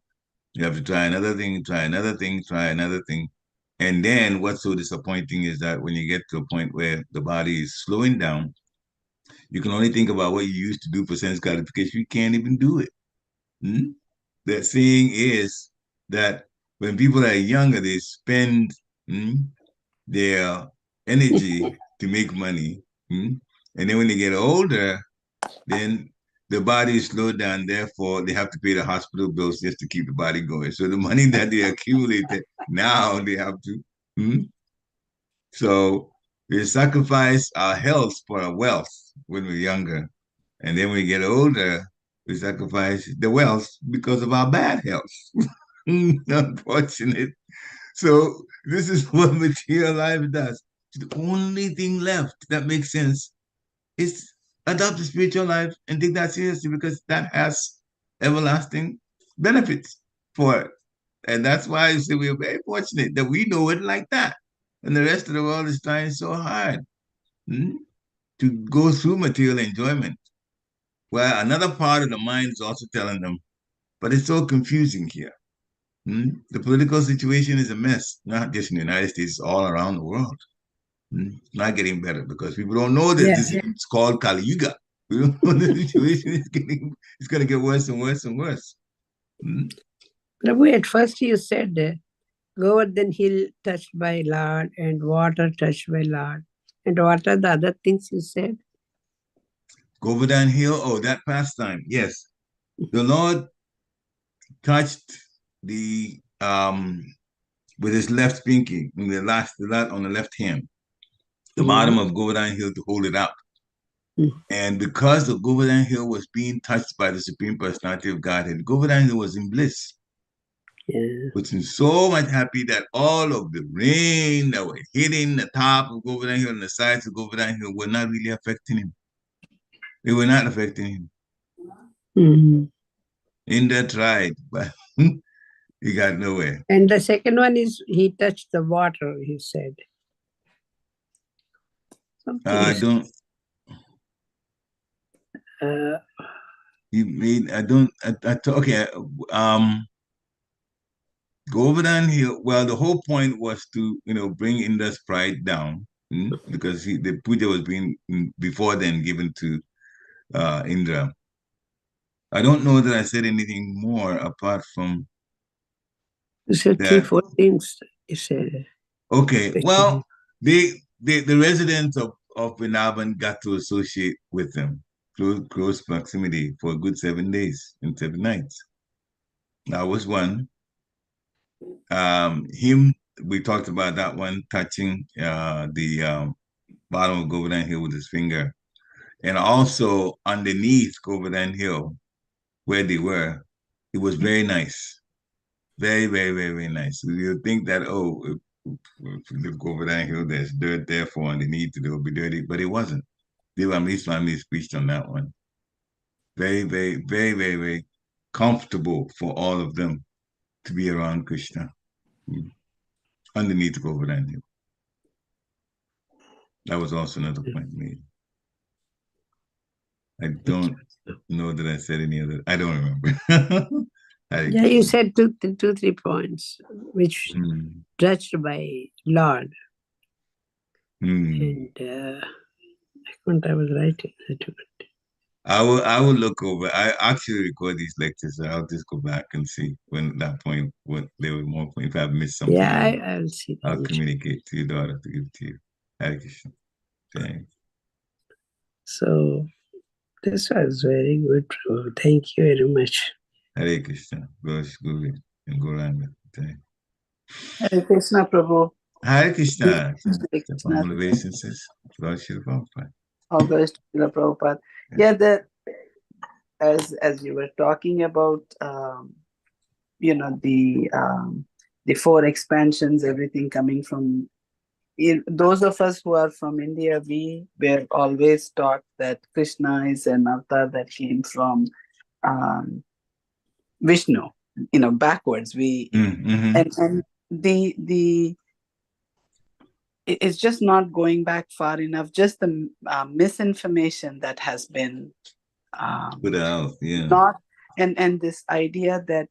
You have to try another thing, try another thing, try another thing. And then what's so disappointing is that when you get to a point where the body is slowing down, you can only think about what you used to do for sense gratification. You can't even do it. Hmm? The saying is that when people are younger, they spend their energy to make money. And then when they get older, then the body is slowed down. Therefore, they have to pay the hospital bills just to keep the body going. So the money that they accumulated, now they have to. So we sacrifice our health for our wealth when we're younger. And then when we get older, we sacrifice the wealth because of our bad health. Unfortunate. So this is what material life does. The only thing left that makes sense is adopt the spiritual life and take that seriously because that has everlasting benefits for it. And that's why I say we're very fortunate that we know it like that. And the rest of the world is trying so hard to go through material enjoyment. Well, another part of the mind is also telling them, but it's so confusing here. The political situation is a mess, not just in the United States, it's all around the world. Not getting better because people don't know that this it's called Kali Yuga. We don't know the situation is it's going to get worse and worse and worse. Prabhu, at first you said Govardhan hill touched by Lord and water touched by Lord. And what are the other things you said? Govardhan hill, oh, that pastime, yes. The Lord touched the with his left pinky, on the last on the left hand, the bottom of Govardhan hill to hold it up. And because the Govardhan hill was being touched by the Supreme Personality of Godhead, Govardhan hill was in bliss. Which is so much happy that all of the rain that were hitting the top of Govardhan hill and the sides of Govardhan hill were not really affecting him. They were not affecting him. Indra tried, but he got nowhere. And the second one is he touched the water, he said. I don't. He made. I don't. Okay. Govardhan hill. Well, the whole point was to bring Indra's pride down because the puja was being before then given to Indra. I don't know that I said anything more apart from. You said that. 3, 4 things. You said. Okay. Well, the residents of Vrindavan got to associate with them, close proximity for a good 7 days and 7 nights. That was one. Him, we talked about that one touching the bottom of Govardhan Hill with his finger. And also underneath Govardhan Hill, where they were, it was very nice. Very, very, very, very nice. You think that, if you look over that hill, there's dirt there for underneath, it will be dirty, but it wasn't. Devamri's family preached on that one. Very, very, very, very, very comfortable for all of them to be around Krishna underneath Govardhan hill. That was also another point made. I don't know that I said any other. I don't remember. Yeah, you said two, 3 points, which touched by Lord. And I was writing. I will look over. I actually record these lectures, so I'll just go back and see when that point what they were more. If I've missed something, yeah, I'll see. I'll communicate to your daughter to give to you. Hare Krishna. Thanks. So this was very good. Thank you very much. Hare Krishna. Guru and Goranga. Hare Krishna, Prabhu. Hare Krishna. Motivations. Lord Shri Prabhupada. All glories to Srila Prabhupada. Yeah, as you were talking about, the 4 expansions, everything coming from. Those of us who are from India, we were always taught that Krishna is an avatar that came from Vishnu. Backwards. And the it's just not going back far enough. Just the misinformation that has been put out, not, and this idea that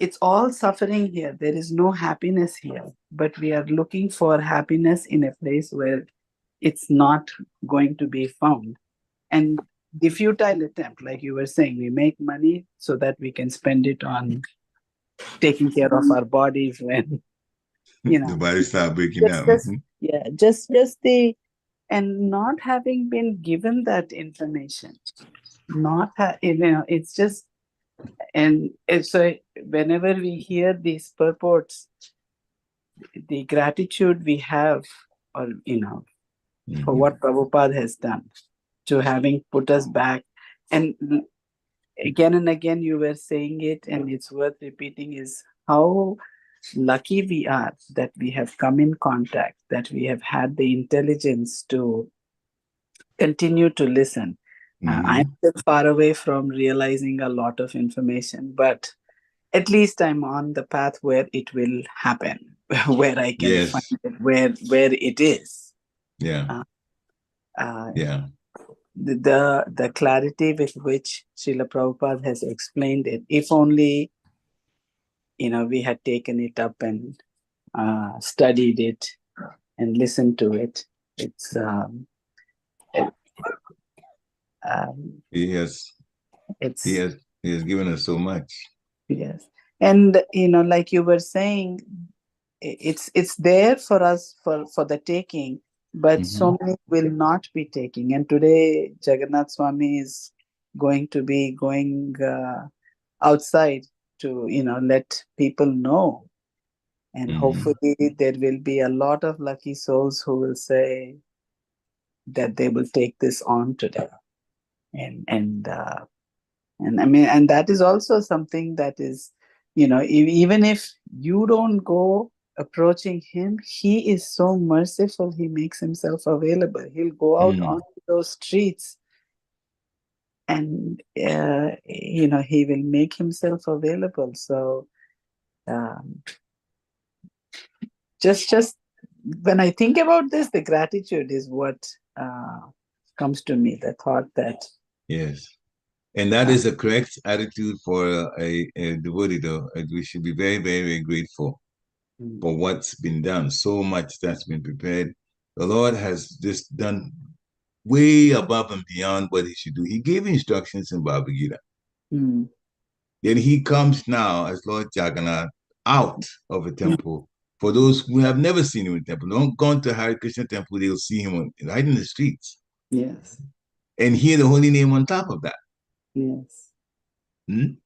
it's all suffering here. There is no happiness here. But we are looking for happiness in a place where it's not going to be found. And the futile attempt, like you were saying, we make money so that we can spend it on taking care of our bodies when, The body start breaking just, down. just yeah, just the, and not having been given that information, it's just, and so whenever we hear these purports, the gratitude we have, or for what Prabhupada has done to having put us back. And again and again you were saying it, and it's worth repeating, is how lucky we are that we have come in contact, that we have had the intelligence to continue to listen. I'm still far away from realizing a lot of information, but at least I'm on the path where it will happen, where I can find Yes. it, where it is. Yeah. Yeah. The clarity with which Srila Prabhupada has explained it, if only we had taken it up and studied it and listened to it. It's He has it's given us so much. yes, and like you were saying, it's there for us for the taking, but so many will not be taking. And today Jagannath Swami is going to be going outside to let people know, and hopefully there will be a lot of lucky souls who will say that they will take this on today. And I mean, and that is also something that is, even if you don't go approaching him, he is so merciful. He makes himself available. He'll go out onto those streets, and he will make himself available. So just when I think about this, the gratitude is what comes to me. The thought that Yes. And that is a correct attitude for a devotee, though. We should be very, very, very grateful for what's been done. So much that's been prepared. The Lord has just done way above and beyond what he should do. He gave instructions in Bhagavad Gita. Then he comes now as Lord Jagannath out of a temple. For those who have never seen him in the temple, don't go to Hare Krishna temple, they'll see him right in the streets. yes, And hear the holy name on top of that. yes. And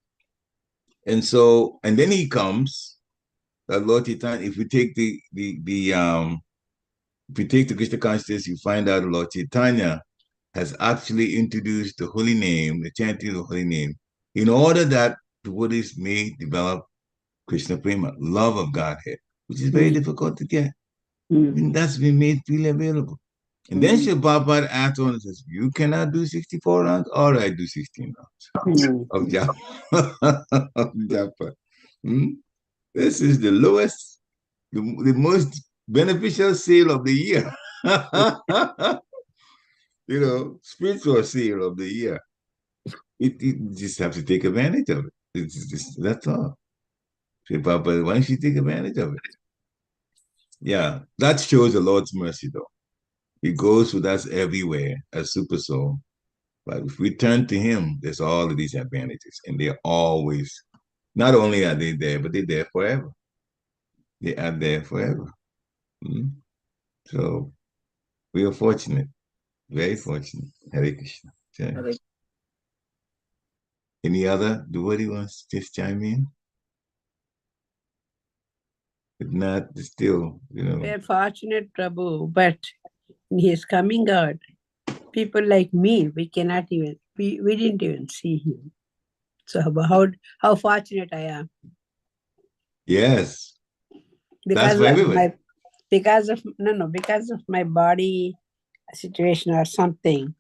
so, and then he comes, Lord Chaitanya. If we take if we take the Krishna consciousness, you find out Lord Chaitanya has actually introduced the holy name, the chanting of the holy name, in order that the devotees may develop Krishna prema, love of Godhead, which is very difficult to get. And that's been made freely available. And then Sri Prabhupada adds on and says, you cannot do 64 rounds, or I do 16 rounds of japa. of japa. This is the lowest, the most beneficial sale of the year. Spiritual sale of the year. You just have to take advantage of it. That's all. Sri Prabhupada, why don't you take advantage of it? Yeah, that shows the Lord's mercy, though. He goes with us everywhere as super soul. But if we turn to him, there's all of these advantages. And they're always, not only are they there, but they're there forever. They are there forever. So we are fortunate, very fortunate. Hare Krishna. Okay. Any other devotee wants to just chime in? If not, still, We're fortunate, Prabhu, but he's coming out. People like me, we cannot even, we didn't even see him. So how fortunate I am. Yes. Because that's for of everybody. because of my body situation or something,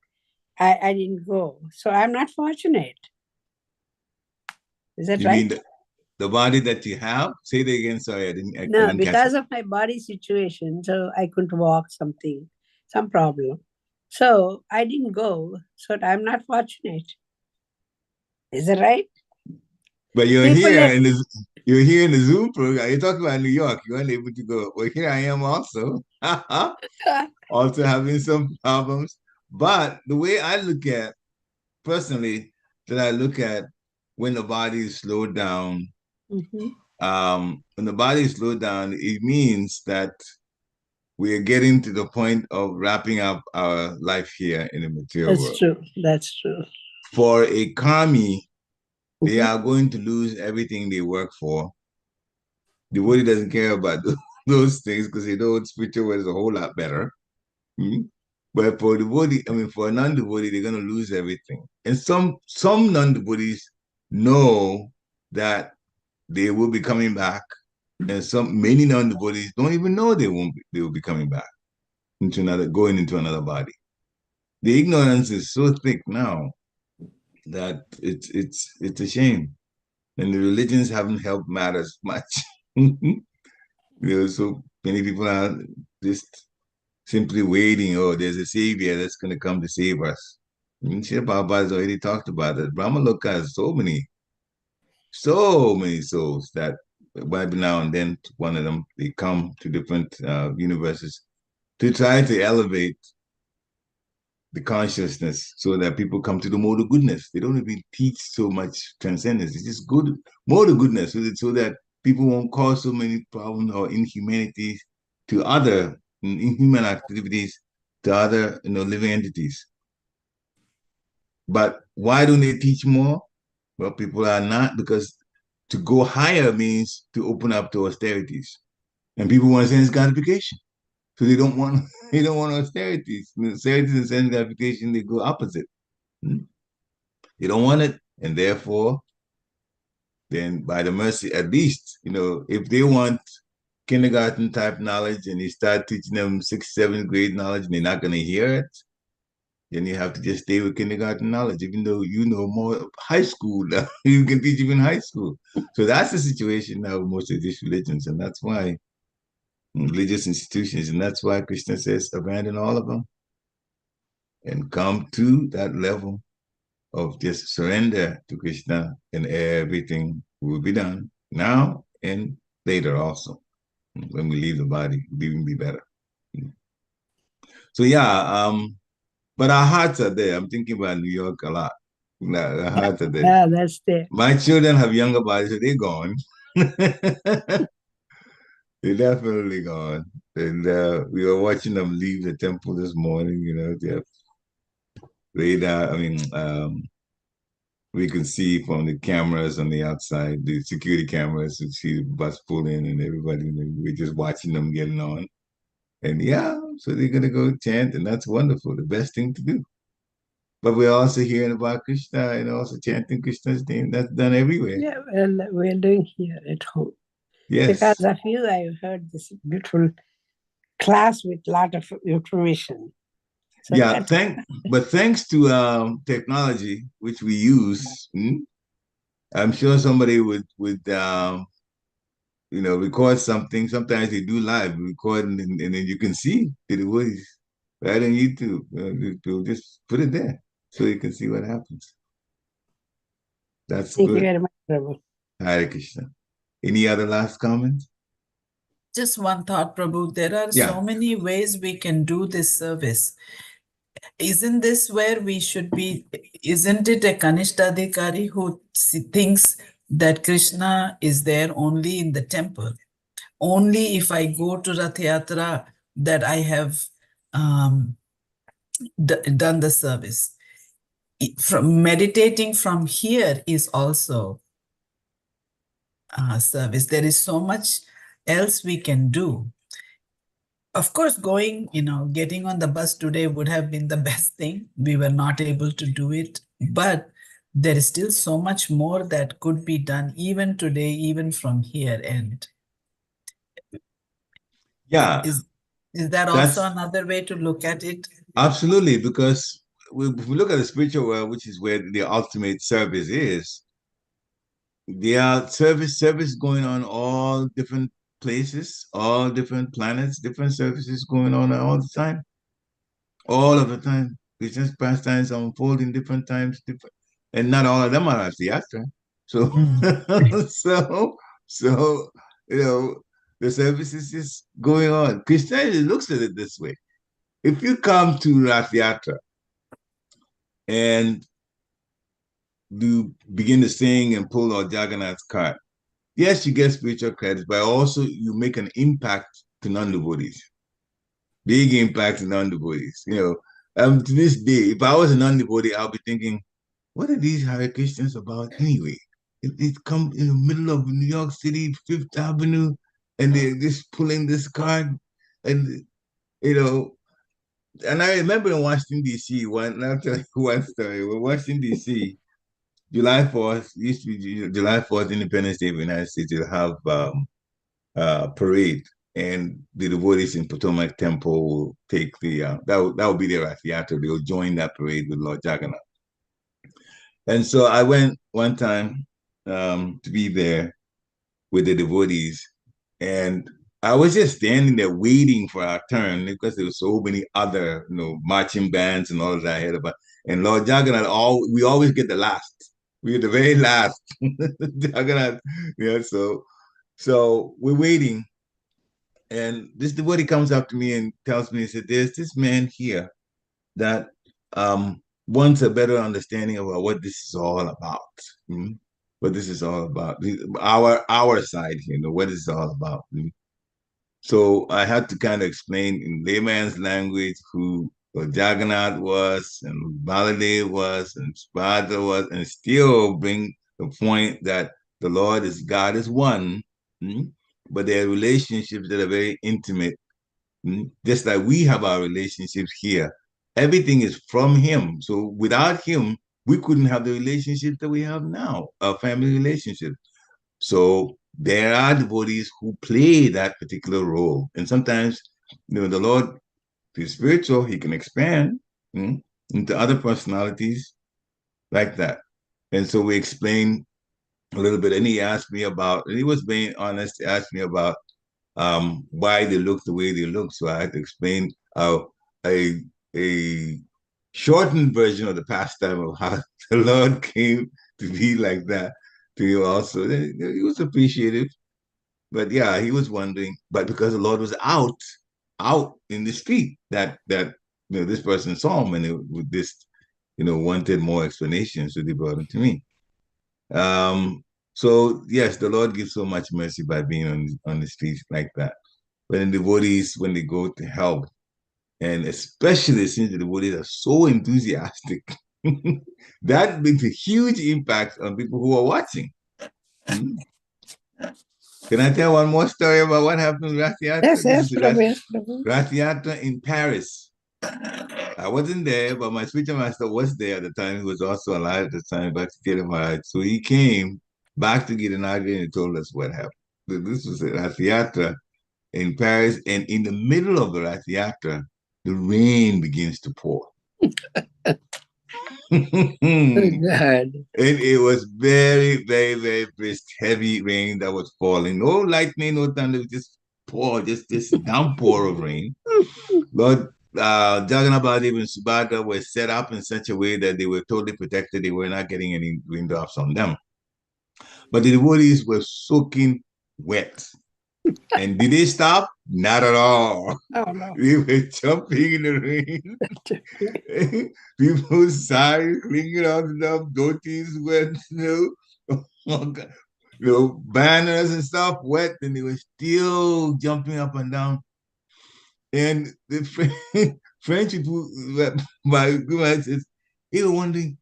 I didn't go. So I'm not fortunate. Is that You right? mean the body that you have? Say it again. Sorry, I didn't catch Because it. of my body situation, so I couldn't walk some problem. So I didn't go. So I'm not fortunate. Is that right? But People are, you're here in the Zoom program. You're talking about New York. You weren't able to go. Well, here I am also. Also having some problems. But the way I look at personally, that I look at when the body is slowed down, Mhm. when the body is slowed down, it means that we are getting to the point of wrapping up our life here in the material That's world. true. That's true. For a karmi, they Mhm. are going to lose everything they work for. The body doesn't care about those things because they know spiritual world is a whole lot better. Hmm? But for the body, I mean, for a non-devotee, they're going to lose everything. And some non-devotees know that they will be coming back, and many non-devotees don't even know they will be coming back going into another body. The ignorance is so thick now that it's a shame, and the religions haven't helped matters much. So many people are just simply waiting. Oh, there's a savior that's going to come to save us. Shri Prabhupada has already talked about it. Brahmaloka has so many souls that every now and then one of them they come to different universes to try to elevate the consciousness so that people come to the mode of goodness. They don't even teach so much transcendence. It's just good mode of goodness so that people won't cause so many problems or inhumanities to other inhuman activities to other living entities. But why don't they teach more? Well, people are not, because to go higher means to open up to austerities. And people want sense gratification. So they don't want they don't want austerities. Austerities and sense gratification, they go opposite. They don't want it. And therefore, then by the mercy, at least, if they want kindergarten type knowledge and you start teaching them sixth, seventh grade knowledge and they're not going to hear it, then you have to just stay with kindergarten knowledge, even though you know more high school now. You can teach even high school. So that's the situation now with most of these religions. And that's why religious institutions, and that's why Krishna says, abandon all of them and come to that level of just surrender to Krishna, and everything will be done now and later also. When we leave the body, it'll even be better. So yeah, but our hearts are there. I'm thinking about New York a lot. Our hearts are there. Yeah, that's there. My children have younger bodies, so they're gone. They're definitely gone. And we were watching them leave the temple this morning. They have radar. I mean, we can see from the cameras on the outside, the security cameras, to see the bus pull in and everybody. And we're just watching them getting on. And yeah, so they're gonna go chant, and that's wonderful. The best thing to do. But we're also hearing about Krishna and also chanting Krishna's name. That's done everywhere. Yeah, well, we're doing here at home. Because Yes. of you, I heard this beautiful class with a lot of information. So Yeah, that's but thanks to technology which we use, I'm sure somebody would record something. Sometimes they do live recording, and then you can see the voice right on YouTube. They'll just put it there so you can see what happens. That's thank you good. very much, Prabhu. Hare Krishna. Any other last comments? Just one thought, Prabhu. There are Yeah. so many ways we can do this service. Isn't this where we should be? Isn't it a Kanishtadhikari who thinks that Krishna is there only in the temple? Only if I go to Rath Yatra that I have um, done the service. From meditating from here is also service. There is so much else we can do. Of course, getting on the bus today would have been the best thing. We were not able to do it, but there is still so much more that could be done even today, even from here. And Yeah, is that also that's another way to look at it? absolutely, because if we look at the spiritual world, which is where the ultimate service is, there are service going on all different places, all different planets, different services going on all the time, all of the time. Business pastimes unfold in different times, different, and not all of them are Rath Yatra. So, so, you know, the service is just going on. Christianity looks at it this way. If you come to Rath Yatra and you begin to sing and pull Lord Jagannath's card, yes, you get spiritual credits, but also you make an impact to non-devotees. Big impact to non-devotees. To this day, if I was a non-devotee, I'll be thinking, what are these Hare Krishnas about anyway? It come in the middle of New York City, Fifth Avenue, and they're just pulling this card, and you know. And I remember in Washington D.C. I'll tell you one story. In Washington D.C., July 4th used to be July 4th, Independence Day of the United States. You'll have parade, and the devotees in Potomac Temple will take that will be their Rath Yatra. They'll join that parade with Lord Jagannath. And so I went one time to be there with the devotees, and I was just standing there waiting for our turn because there were so many other, marching bands and all of that ahead of us. And Lord Jagannath, we always get the last. We get the very last. Jagannath, so we're waiting, and this devotee comes up to me and tells me, he said, "There's this man here that wants a better understanding about what this is all about. What this is all about. Our side here, what this is all about." So I had to kind of explain in layman's language who Jagannath was and Baladev was and Spada was, and still bring the point that the Lord is God is one, but there are relationships that are very intimate, just like we have our relationships here. Everything is from Him. So without Him, we couldn't have the relationships that we have now, our family relationships. So there are devotees who play that particular role. And sometimes, the Lord is spiritual, He can expand into other personalities like that. And so we explained a little bit, and he asked me about, and he was being honest, he asked me about why they look the way they look. So I had to explain a a shortened version of the pastime of how the Lord came to be like that to you also. He was appreciative, but yeah, he was wondering. But because the Lord was out in the street, that this person saw him, and wanted more explanation, so they brought him to me. So yes, the Lord gives so much mercy by being on the streets like that. But in devotees, when they go to help, and especially since the devotees are so enthusiastic, that makes a huge impact on people who are watching. Can I tell one more story about what happened in Rath Yatra? Yes, Prabhu. Rath Yatra in Paris. I wasn't there, but my spiritual master was there at the time. He was also alive at the time, Bhakti Maharaj. So he came back to Girinadri and he told us what happened. This was a Rath Yatra in Paris, and in the middle of the Rath Yatra, the rain begins to pour. And it was very, very, very brisk, heavy rain that was falling. No lightning, no thunder, just pour, just this downpour of rain. Lord Jagannath Baladev and Subhadra were set up in such a way that they were totally protected. They were not getting any raindrops on them. But the devotees were soaking wet. And did they stop? Not at all. Oh, no. We were jumping in the rain. People's sides clinging on them, dhotis wet, banners and stuff wet, and they were still jumping up and down. And the French people, my guru says, they were wondering,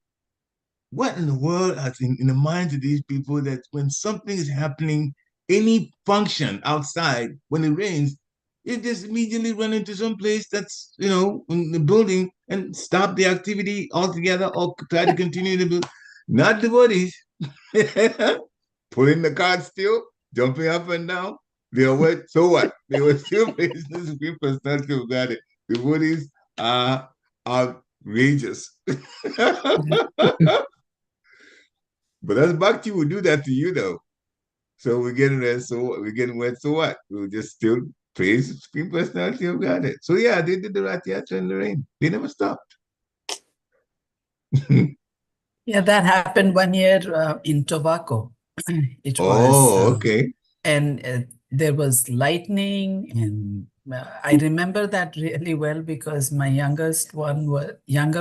what in the world is in the minds of these people that when something is happening, any function outside, when it rains, you just immediately run into some place that's, in the building and stop the activity altogether or try to continue the build. Not the bodies. Pulling the cart still, jumping up and down. They are wet, so what? They were still facing the Supreme Personality of God. The bodies are outrageous. But that's Bhakti will do that to you, though. So we're getting there, so we're getting wet, so what? We'll just still praise the Supreme Personality of God. So yeah, they did the Rath Yatra in the rain. They never stopped. Yeah, that happened one year in Tobacco. It was, Oh, okay. and there was lightning, and I remember that really well because my younger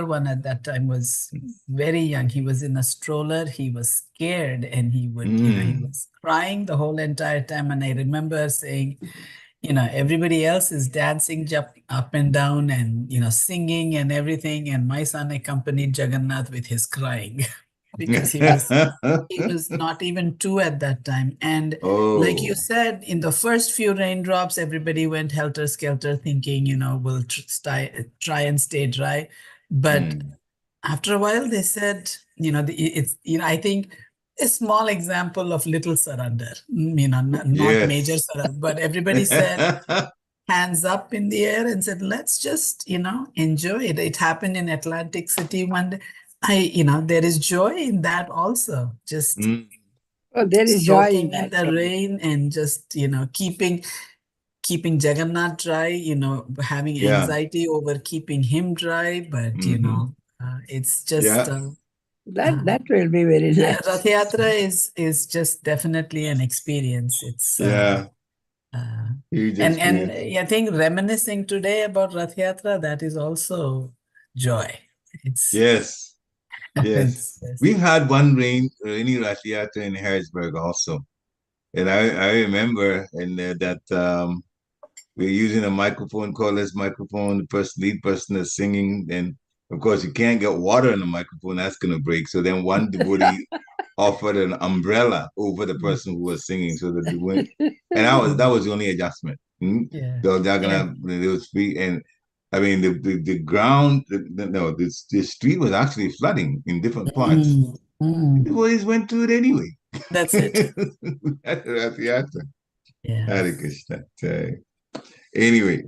one at that time was very young. He was in a stroller. He was scared, and he Mm. was crying the whole entire time. And I remember saying, everybody else is dancing up and down and, singing and everything. And my son accompanied Jagannath with his crying because he was not even two at that time. And like you Oh. said, in the first few raindrops, everybody went helter-skelter thinking, we'll try and stay dry. But Mm. after a while, they said, I think a small example of little surrender, not major Yes. surrender, but everybody said, hands up in the air and said, let's just, enjoy it. It happened in Atlantic City one day. There is joy in that also. Just Mm. Oh, there is joy in soaking in that. the rain and just, keeping Jagannath dry, having Yeah. anxiety over keeping him dry. But, Hmm. it's just, Yeah. That will be very yeah, nice. Rath Yatra is just definitely an experience. It's Yeah. uh, Huge and experience. I think reminiscing today about Rath Yatra, that is also joy. It's Yes. Yes. it's We've had one rainy Rath Yatra in Harrisburg also. And I remember that we're using a microphone, cordless microphone. Lead person is singing, and of course you can't get water in the microphone. That's gonna break. So then one devotee offered an umbrella over the person who was singing, so that they went. And that was the only adjustment. yeah, So they're yeah. gonna they was free, and I mean the ground. No, the street was actually flooding in different parts. Mm, The mm. devotees went through it anyway. That's it. That's the answer. Yeah. Hare Krishna. Anyway,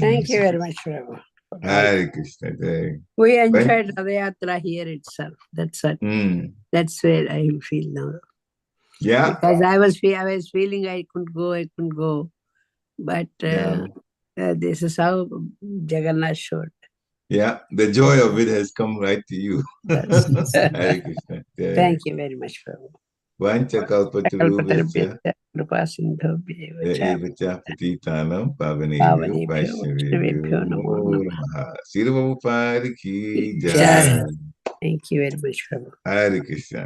Thank you very much, Prabhu, for all. Hare Krishna. We When, enjoyed Radha here itself. That's it. mm, That's where I feel now. yeah, Because I was feeling I couldn't go. But yeah, this is how Jagannath showed yeah. The joy of it has come right to you. us. Hare Krishna. Thank you very much, Prabhu. Vancha kalpatarubhascha Kalpatarubhyascha kripasindhubhya cha evacha patitanam pavanebhyo pavanebhyo vaishnavebhyo vaishnavebhyo namo namo namaha. namaha. Sri Prabhupada ki Jai. jai. Thank you very much, Prabhu. Hare Krishna.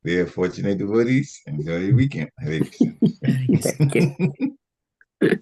We are fortunate devotees. Enjoy your weekend. Hare Krishna. Hare Krishna. Thank you.